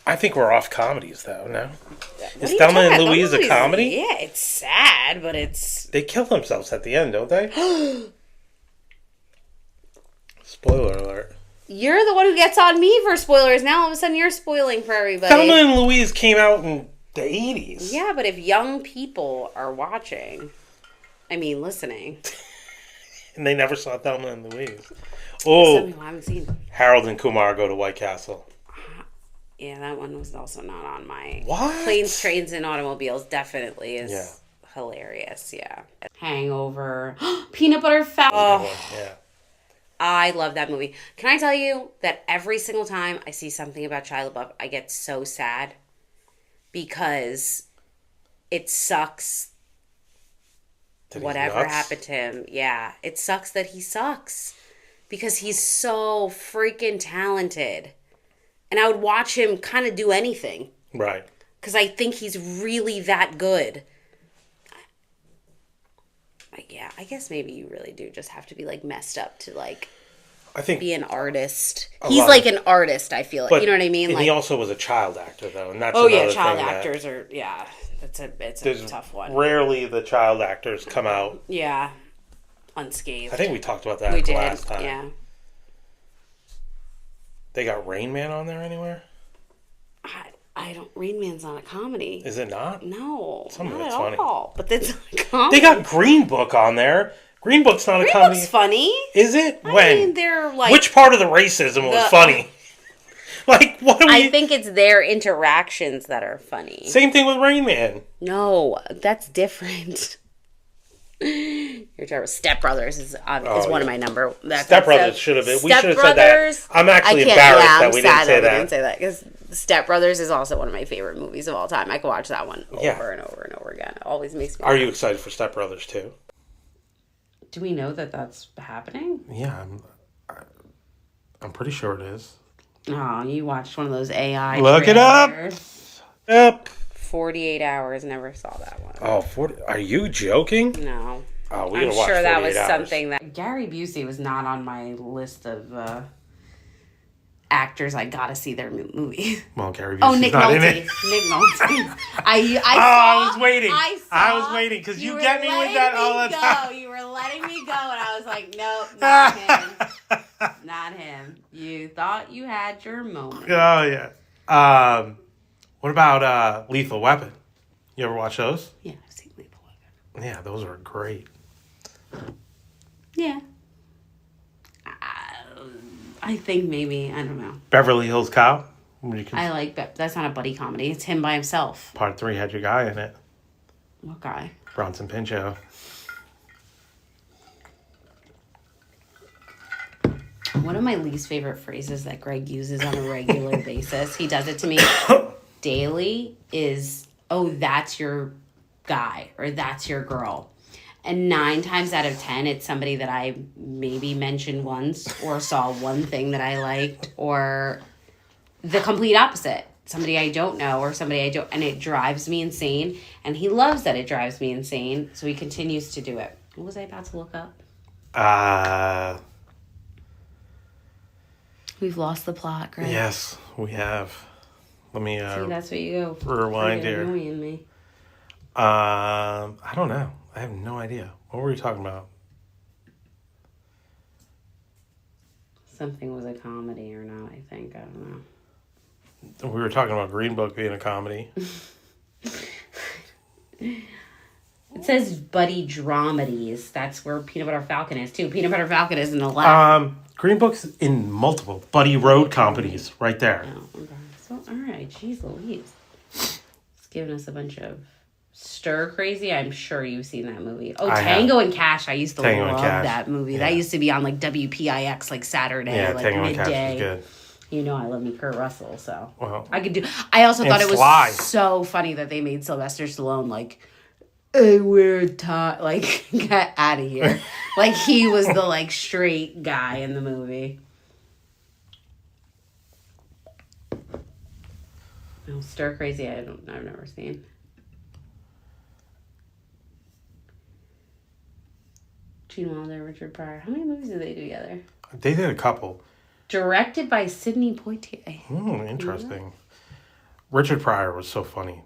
I think we're off comedies though. No. What Is are you Thelma talking and about? Louise Those a comedy? movies- Yeah, it's sad, but it's. They kill themselves at the end, don't they? Spoiler alert. You're the one who gets on me for spoilers. Now all of a sudden you're spoiling for everybody. Thelma and Louise came out in the 80s. Yeah, but if young people are watching, listening. And they never saw Thelma and Louise. Some Oh, people I haven't seen. Harold and Kumar Go to White Castle. Yeah, that one was also not on my. What? Planes, Trains, and Automobiles definitely is Yeah. hilarious. Yeah. Hangover. Peanut Butter Falcon. Oh, Yeah. I love that movie. Can I tell you that every single time I see something about Shia LaBeouf, I get so sad because it sucks. Whatever happened to him. Yeah, it sucks that he sucks because he's so freaking talented. And I would watch him kind of do anything. Right. Because I think he's really that good. Yeah, I guess maybe you really do just have to be like messed up to like I think be an artist. He's like an artist, I feel like. You know what I mean? And like, he also was a child actor though, and that's child actors are it's a tough one. Rarely the child actors come out. Yeah. Unscathed. I think we talked about that last time. Yeah. They got Rain Man on there anywhere? I don't. Rain Man's not a comedy. Is it not? No, Some of not it's at funny. all. But that's not a comedy. They got Green Book on there. Green Book's not a Green comedy. Book's funny. Is it? I When? mean, they're like. Which part of the racism was funny? Like, what do we... I think it's their interactions that are funny. Same thing with Rain Man. No, that's different. You're talking about Step Brothers is one of my number. Step Brothers should have been. We should have said Brothers, that. I'm actually embarrassed that we didn't say that. We didn't say that because Step Brothers is also one of my favorite movies of all time. I could watch that one over and over and over again. It always makes me. Are you excited for Step Brothers too? Do we know that that's happening? Yeah, I'm pretty sure it is. Oh, you watched one of those AI. Look it up. Yep. 48 Hours. Never saw that one. Oh, 40. Are you joking? No. Oh, we I'm gotta watch sure that was 48 Hours. something that Gary Busey was not on my list of actors. I gotta see their movie. Well, Gary Busey's Oh, Nick not Nolte. in it. Nick Nolte. I was waiting. I was waiting because you get me with that all the time. You were letting me go, and I was like, nope, not him. Not him. You thought you had your moment. Oh yeah. What about Lethal Weapon? You ever watch those? Yeah, I've seen Lethal Weapon. Yeah, those are great. Yeah. I think maybe, I don't know. Beverly Hills Cop. I like that. That's not a buddy comedy. It's him by himself. Part 3 had your guy in it. What guy? Bronson Pinchot. One of my least favorite phrases that Greg uses on a regular basis, he does it to me daily, is, oh, that's your guy or that's your girl. And 9 times out of 10, it's somebody that I maybe mentioned once or saw one thing that I liked, or the complete opposite. Somebody I don't know or somebody I don't, and it drives me insane. And he loves that it drives me insane, so he continues to do it. What was I about to look up? We've lost the plot, Greg. Yes, we have. Let me See, that's what you go for. rewind here. Annoying me. I don't know. I have no idea. What were you talking about? Something was a comedy or not, I think. I don't know. We were talking about Green Book being a comedy. It says buddy dramedies. That's where Peanut Butter Falcon is, too. Peanut Butter Falcon is in the left. Green Book's in multiple Buddy Road comedies right there. Oh, okay. So, all right. Jeez Louise. It's giving us a bunch of stir crazy. I'm sure you've seen that movie. Oh, Tango and Cash. I used to love that movie. Yeah. That used to be on like WPIX like Saturday, like Tango and midday. Cash was good. You know I love me Kurt Russell, so Well, I could do. I also thought it was Sly. so funny that they made Sylvester Stallone like, "Hey, wear a tie," like get out of here. Like he was the like straight guy in the movie. No, Stir Crazy. I've never seen. Gene Wilder, Richard Pryor. How many movies did they do together? They did a couple. Directed by Sidney Poitier. Interesting. Richard Pryor was so funny.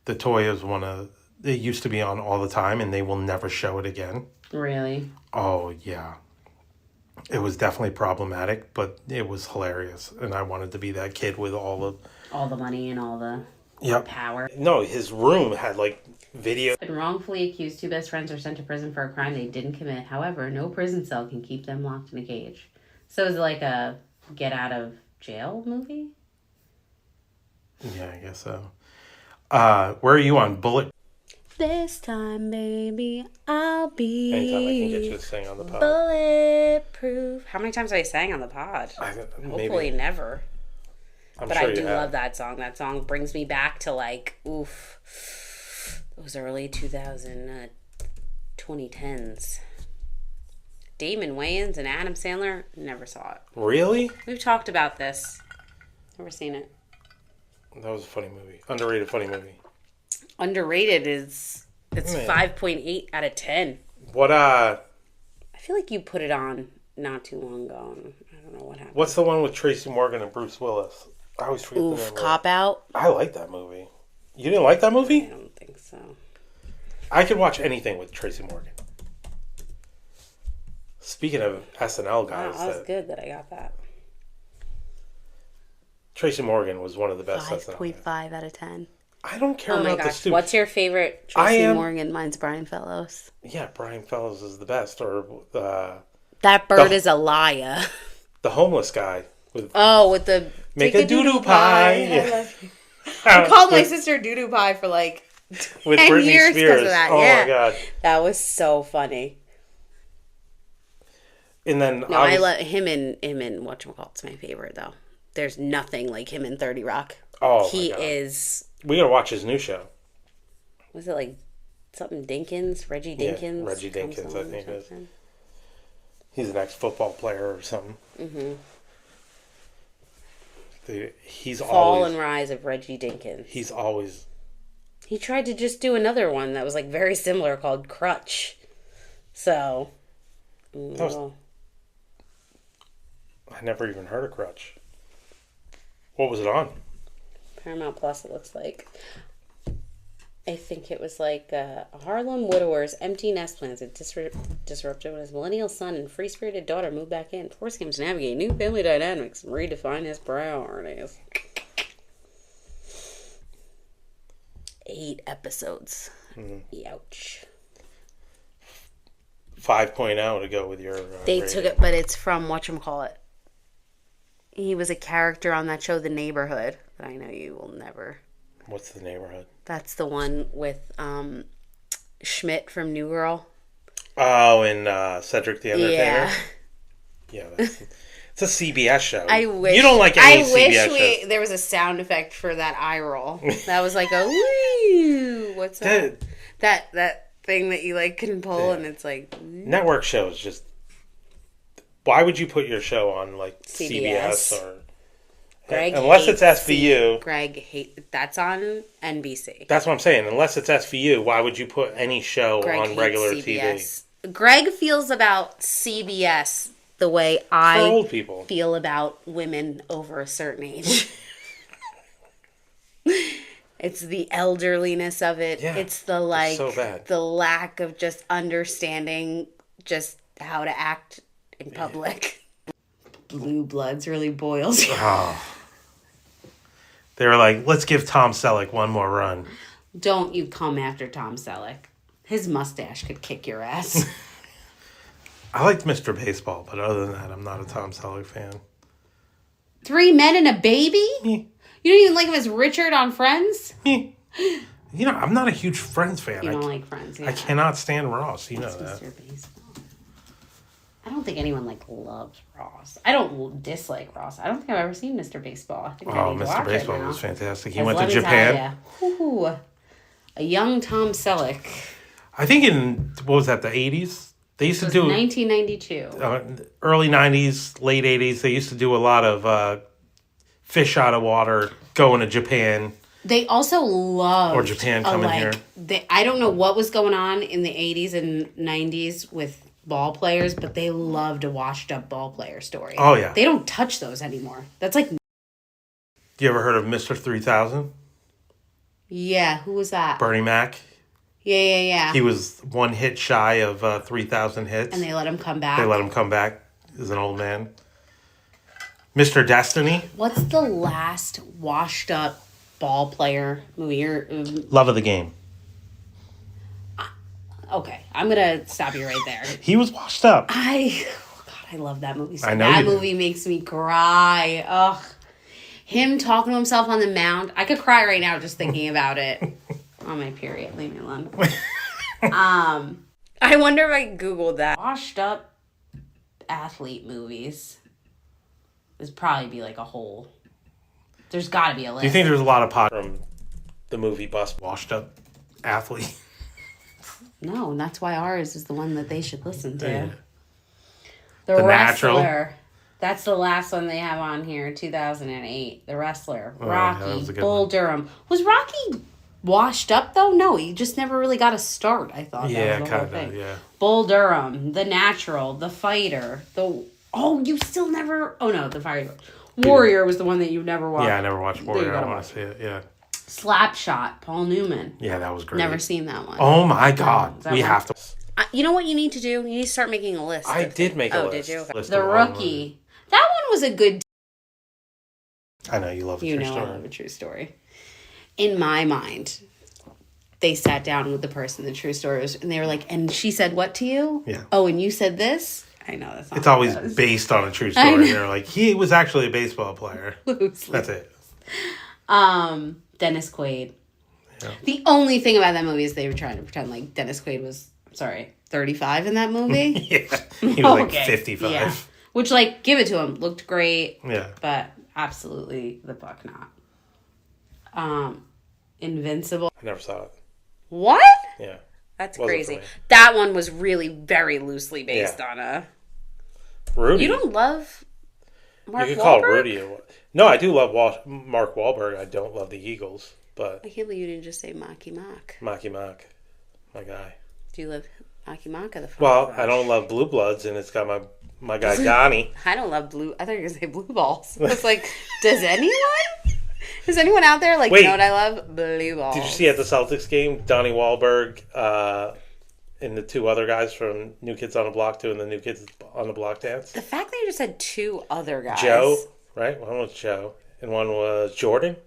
The Toy is one of... It used to be on all the time, and they will never show it again. Really? Oh, yeah. It was definitely problematic, but it was hilarious. And I wanted to be that kid with all the money and all the power. No, his room had, like, video. Been wrongfully accused, two best friends are sent to prison for a crime they didn't commit. However, no prison cell can keep them locked in a cage. So is it like a get out of jail movie? Yeah, I guess so. Where are you on Bullet? This time, baby, I'll be Anytime I can get you to sing on the pod. bulletproof. How many times have I sang on the pod? Hopefully never. I'm but sure I do you have. love that song. That song brings me back to like, those early 2010s. Damon Wayans and Adam Sandler, never saw it. Really? We've talked about this. Never seen it. That was a funny movie. Underrated funny movie. Underrated it's 5.8 out of 10. What, I feel like you put it on not too long ago. I don't know what happened. What's the one with Tracy Morgan and Bruce Willis? I always forget the name. Cop Out? I like that movie. You didn't like that movie? I don't think so. I could watch anything with Tracy Morgan. Speaking of SNL guys, Wow, that was good that I got that. Tracy Morgan was one of the best SNL 5.5 guys. out of 10. I don't care Oh my about the gosh. stupid. What's your favorite Tracy Morgan? Mine's Brian Fellows. Yeah, Brian Fellows is the best. Or That bird is a liar. the homeless guy. With the... Make a doo-doo pie. Yeah. I called my sister doo-doo pie for like with 10 Britney years Spears. because of that. Oh Yeah. my god. That was so funny. And then No, I let him in whatchamacallit's my favorite though. There's nothing like him in 30 Rock. Oh, he my God. is. We gotta watch his new show. Was it like something Dinkins? Reggie Dinkins? Yeah, Reggie Dinkins, I think it is. He's an ex-football player or something. Mm-hmm. He's Fall always... and Rise of Reggie Dinkins. He's always... He tried to just do another one that was like very similar called Crutch. So... I never even heard of Crutch. What was it on? Paramount Plus, it looks like. I think it was like Harlem Widower's empty nest plans had disrupted when his millennial son and free-spirited daughter moved back in, forcing him to navigate new family dynamics and redefine his priorities. 8 episodes. Ouch. 5.0 to go with your They rating. took it, but it's from whatchamacallit. He was a character on that show, The Neighborhood, but I know you will never... What's The Neighborhood? That's the one with Schmidt from New Girl. Oh, and Cedric the Entertainer? Yeah. Yeah, it's a CBS show. I wish... You don't like any CBS shows. There was a sound effect for that eye roll. That was like a woo. What's that? That thing that you like can pull and it's like... Network shows just... Why would you put your show on like CBS or... Greg unless it's SVU. That's on NBC. That's what I'm saying. Unless it's SVU, why would you put any show on regular CBS. TV? Greg feels about CBS the way I For old people. feel about women over a certain age. It's the elderliness of it. Yeah, it's the like so bad. the lack of just understanding just how to act in public. Blue Bloods really boils. Oh. They were like, let's give Tom Selleck one more run. Don't you come after Tom Selleck. His mustache could kick your ass. I liked Mr. Baseball, but other than that, I'm not a Tom Selleck fan. 3 Men and a Baby? Me. You don't even like him as Richard on Friends? You know, I'm not a huge Friends fan. You don't like Friends, yeah. I cannot stand Ross. You know that. Mr. Baseball. I don't think anyone like loves Ross. I don't dislike Ross. I don't think I've ever seen Mr. Baseball. I think I need to Mr. watch Baseball it now. was fantastic. He 'Cause went to let me tell Japan. ya, ooh, a young Tom Selleck. I think in, what was that, the 80s? They used It to was do, 1992. early 90s, late 80s, they used to do a lot of fish out of water going to Japan. They also loved Or Japan coming here. I don't know what was going on in the 80s and 90s with ball players, but they loved a washed up ball player story. Oh, yeah. They don't touch those anymore. That's like, You ever heard of Mr. 3000? yeah, who was that? Bernie Mac. Yeah. He was one hit shy of 3,000 hits. And they let him come back. They let him come back as an old man. Mr. Destiny. What's the last washed up ball player movie? Love of the Game. Okay, I'm gonna stop you right there. He was washed up. I love that movie. So I know that you do. movie makes me cry. Ugh, him talking to himself on the mound. I could cry right now just thinking about it. On my period, leave me alone. I wonder if I googled that. Washed up athlete movies. There's probably be like a whole. There's got to be a list. Do you think there's a lot of pot from the movie Bus washed up athlete? No, and that's why ours is the one that they should listen to. Yeah. The Natural. Wrestler. That's the last one they have on here, 2008. The Wrestler. Oh, Rocky. that was a good Bull one. Durham. Was Rocky washed up, though? No, he just never really got a start, I thought. Yeah, that was the whole kind of, thing. yeah. Bull Durham. The Natural. The Fighter. Oh, you still never... Oh, no, the Fighter. Warrior was the one that you never watched. Yeah, I never watched Warrior. gotta I want watch to see it, yeah. Slapshot. Paul Newman. Yeah, that was great. Never seen that one. Oh my God. that We one? have to. You know what you need to do? You need to start making a list. I did make a Oh, list. did you? Okay. List The of all the Rookie. That one was a good... I know you love a You true know I story. love a true story. In my mind, they sat down with the person, the true story was, and they were like, and she said what to you? Yeah. Oh, and you said this? I know that's not It's always what it based on a true I story. know. They're like, he was actually a baseball player. was. That's it. Dennis Quaid. Yeah. The only thing about that movie is they were trying to pretend like Dennis Quaid was, 35 in that movie. Yeah. He was like Okay. 55. Yeah. Which, like, give it to him. Looked great. Yeah. But absolutely the fuck not. Invincible. I never saw it. What? Yeah. That's Wasn't crazy. for me. That one was really very loosely based Yeah. on a... Rudy. You don't love Mark You could call Wahlberg? Rudy. No, I do love Mark Wahlberg. I don't love the Eagles, but I can't believe you didn't just say Maki Mock. Maki Mock, my guy. Do you love Maki Mock or the Well, Frog I don't love Blue Bloods, and it's got my guy Donnie. I don't love blue... I thought you were going to say blue balls. I was like, does anyone? Is anyone out there like, Wait. you know what I love? Blue balls. Did you see at the Celtics game, Donnie Wahlberg and the two other guys from New Kids on the Block doing the New Kids on the Block dance? The fact that you just had two other guys. Joe, right? One was Joe, and one was Jordan.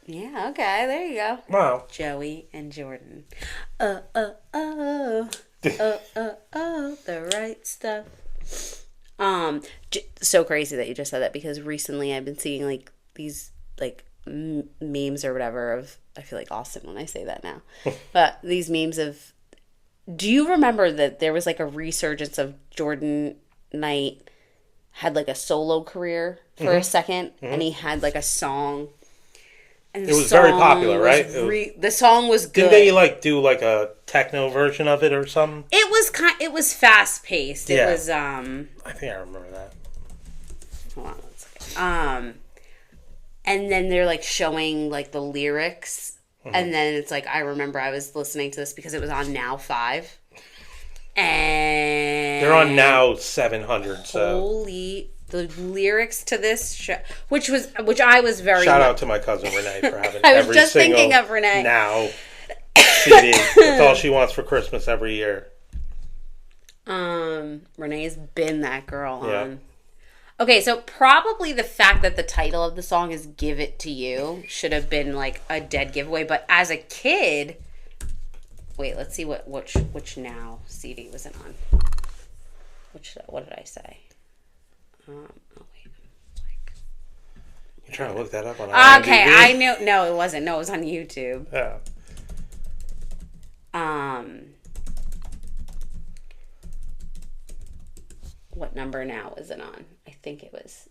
Yeah, okay, there you go. Wow. Joey and Jordan. The right stuff. So crazy that you just said that because recently I've been seeing like these like memes or whatever of, I feel like Austin when I say that now, but these memes of, do you remember that there was like a resurgence of Jordan Knight had like a solo career for a second and he had like a song. And It was very popular, right? The song was good. Didn't they like do like a techno version of it or something? It was fast paced. It Yeah. was I think I remember that. hold on one second. And then they're like showing like the lyrics and then it's like I remember I was listening to this because it was on Now 5. And They're on Now 700. So holy the lyrics to this show, which I was very shout out to my cousin Renee for having I was every just single thinking of Renee. Now CD. That's all she wants for Christmas every year. Renee's been that girl Yeah. on. Okay, so probably the fact that the title of the song is Give It To You should have been like a dead giveaway, but as a kid, wait, let's see which Now CD was it on? What did I say? Oh wait. You're trying to look that up on Okay, IMDb? I knew. No, it wasn't. No, it was on YouTube. Yeah. was it on? I think it was.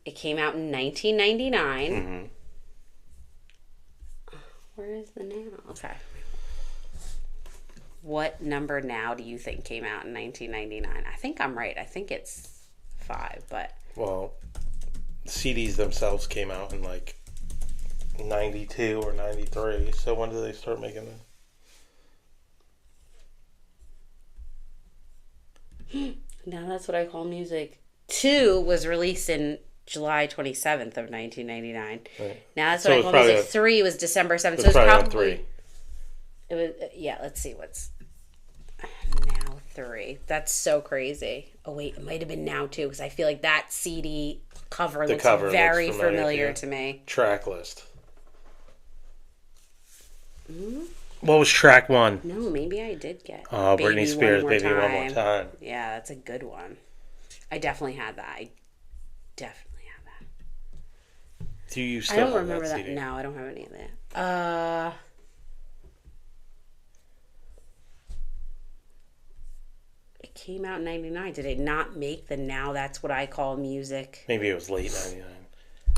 It came out in 1999. Mm-hmm. Where is the now? Okay. What number now do you think came out in 1999? I think I'm right. I think it's 5, but... Well, CDs themselves came out in like 92 or 93. So when did they start making them? Now that's what I call music. 2 was released in July 27th of 1999. Right. Now that's So what I call music. 3 was December 7th. It's So it's probably probably... on 3. It was, yeah, let's see what's... Now 3. That's so crazy. Oh, wait, it might have been Now 2, because I feel like that CD cover looks very familiar to me. Track list. Mm-hmm. What was track 1? No, maybe I did get Britney Spears, Baby One More Time. Yeah, that's a good one. I definitely had that. I definitely had that. Do you still I don't have remember that. CD? No, I don't have any of that. It came out in 99. Did it not make the Now That's What I Call Music? Maybe it was late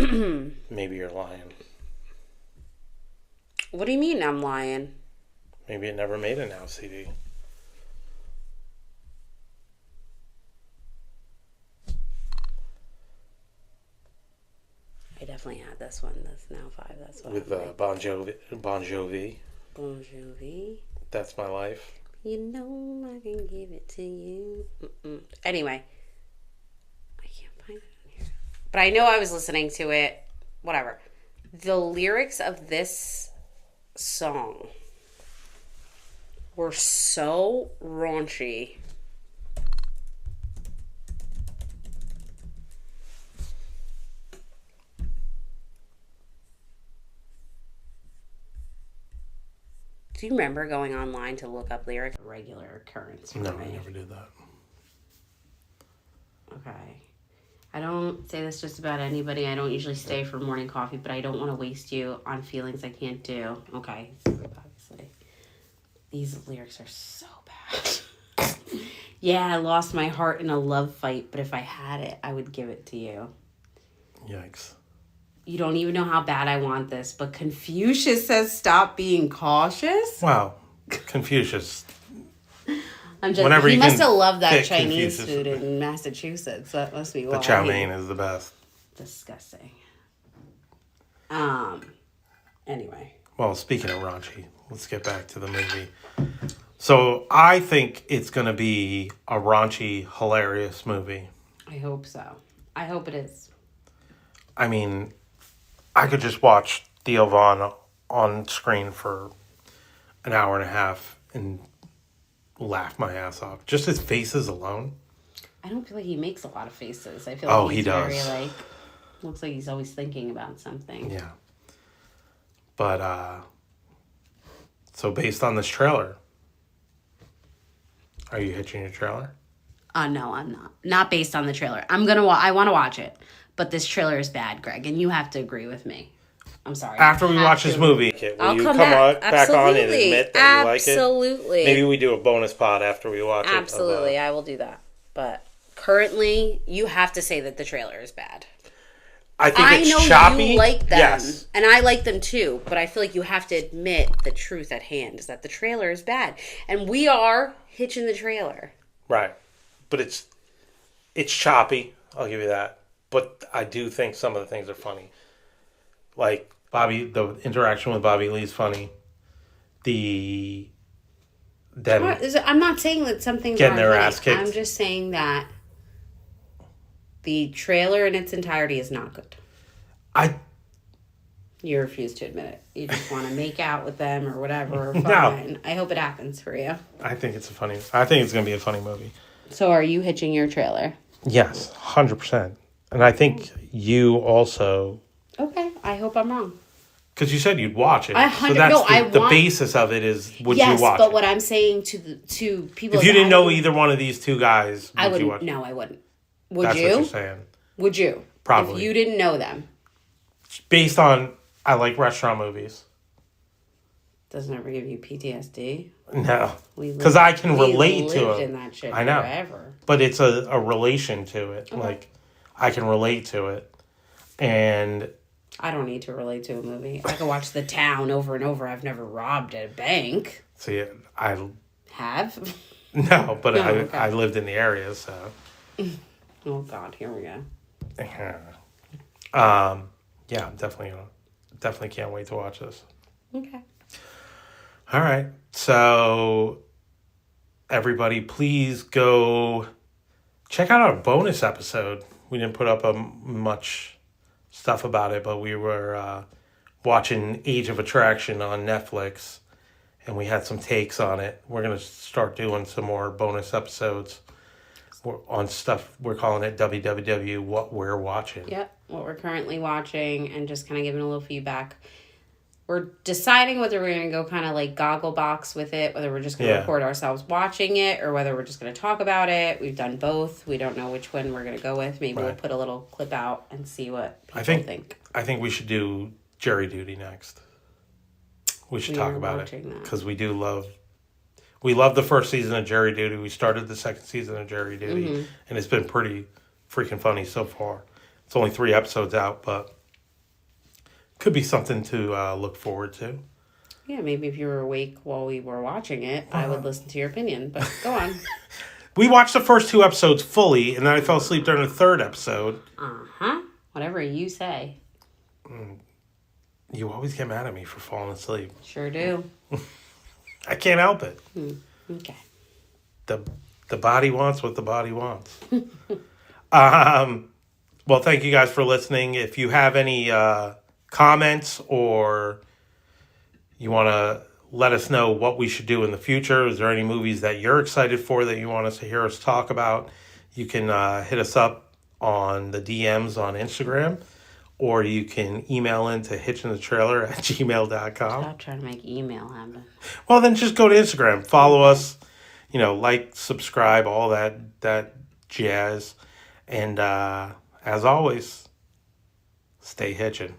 99. Maybe you're lying. What do you mean I'm lying? Maybe it never made a Now CD. I definitely had this one. That's Now 5. That's what With Bon Jovi. Bon Jovi. That's My Life. You know I can give it to you. Anyway. I can't find it in here. But I know I was listening to it. Whatever. The lyrics of this song were so raunchy. Do you remember going online to look up lyrics? A regular occurrence for No, me. I never did that. Okay. I don't say this just about anybody. I don't usually stay for morning coffee, but I don't want to waste you on feelings I can't do. Okay. Obviously. These lyrics are so bad. Yeah, I lost my heart in a love fight, but if I had it, I would give it to you. Yikes. You don't even know how bad I want this, but Confucius says stop being cautious? Wow. Confucius. I'm just, Whenever he you must can have loved that pick Chinese Confucius. food in Massachusetts. That must be why. The chow mein is the best. Disgusting. Anyway. Well, speaking of raunchy, let's get back to the movie. So I think it's going to be a raunchy, hilarious movie. I hope so. I hope it is. I mean, I could just watch Theo Vaughn on screen for an hour and a half and laugh my ass off. Just his faces alone. I don't feel like he makes a lot of faces. I feel like he's he does. very looks like he's always thinking about something. Yeah. But, so based on this trailer, are you hitching your trailer? No, I'm not. Not based on the trailer. I want to watch it, but this trailer is bad, Greg, and you have to agree with me. I'm sorry. After we watch this movie, will I'll you come back on and Absolutely. admit that you like it? Absolutely. Maybe we do a bonus pod after we watch it. Absolutely, I will do that. But currently, you have to say that the trailer is bad. I think I it's know choppy. you like them, Yes. and I like them too, but I feel like you have to admit the truth at hand is that the trailer is bad. And we are hitching the trailer. Right. But it's choppy. I'll give you that. But I do think some of the things are funny. Like the interaction with Bobby Lee's funny. I'm not saying that some things getting aren't their funny. ass kicked. I'm just saying that the trailer in its entirety is not good. You refuse to admit it. You just want to make out with them or whatever. Fine. No. I hope it happens for you. I think it's going to be a funny movie. So are you hitching your trailer? Yes, 100%. And I think you also... Okay, I hope I'm wrong. Because you said you'd watch it. The basis of it is, would you watch it? Yes, but what I'm saying to people... If you didn't know either one of these two guys, would you watch it? No, I wouldn't. Would That's you? what you're saying. Would you? Probably. If you didn't know them. Based on, I like restaurant movies. Doesn't ever give you PTSD. No. We Because I can relate to lived it. in that shit I know. forever. But it's a relation to it. Okay. Like, I can relate to it. And I don't need to relate to a movie. I can watch The Town over and over. I've never robbed a bank. see, I Have? no, but Oh, okay. I lived in the area, so Oh, God. Here we go. yeah, definitely can't wait to watch this. Okay. All right, so everybody, please go check out our bonus episode. We didn't put up much stuff about it, but we were watching Age of Attraction on Netflix, and we had some takes on it. We're going to start doing some more bonus episodes on stuff. We're calling it WWW, What We're Watching. Yep. What we're currently watching and just kind of giving a little feedback. We're deciding whether we're going to go kind of like goggle box with it, whether we're just going to record ourselves watching it or whether we're just going to talk about it. We've done both. We don't know which one we're going to go with. Maybe we'll put a little clip out and see what people think. I think we should do Jury Duty next. We should talk about it because we love the first season of Jury Duty. We started the second season of Jury Duty, and it's been pretty freaking funny so far. It's only 3 episodes out, but could be something to look forward to. Yeah, maybe if you were awake while we were watching it, I would listen to your opinion. But go on. We watched the first 2 episodes fully, and then I fell asleep during the 3rd episode. Whatever you say. You always get mad at me for falling asleep. Sure do. I can't help it. Okay. The body wants what the body wants. Well, thank you guys for listening. If you have any comments or you want to let us know what we should do in the future, is there any movies that you're excited for that you want us to hear us talk about, you can hit us up on the DMs on Instagram, or you can email into hitchinthetrailer@gmail.com. Stop trying to make email happen. Well, then just go to Instagram. Follow us. Like, subscribe, all that jazz. And as always, stay hitching.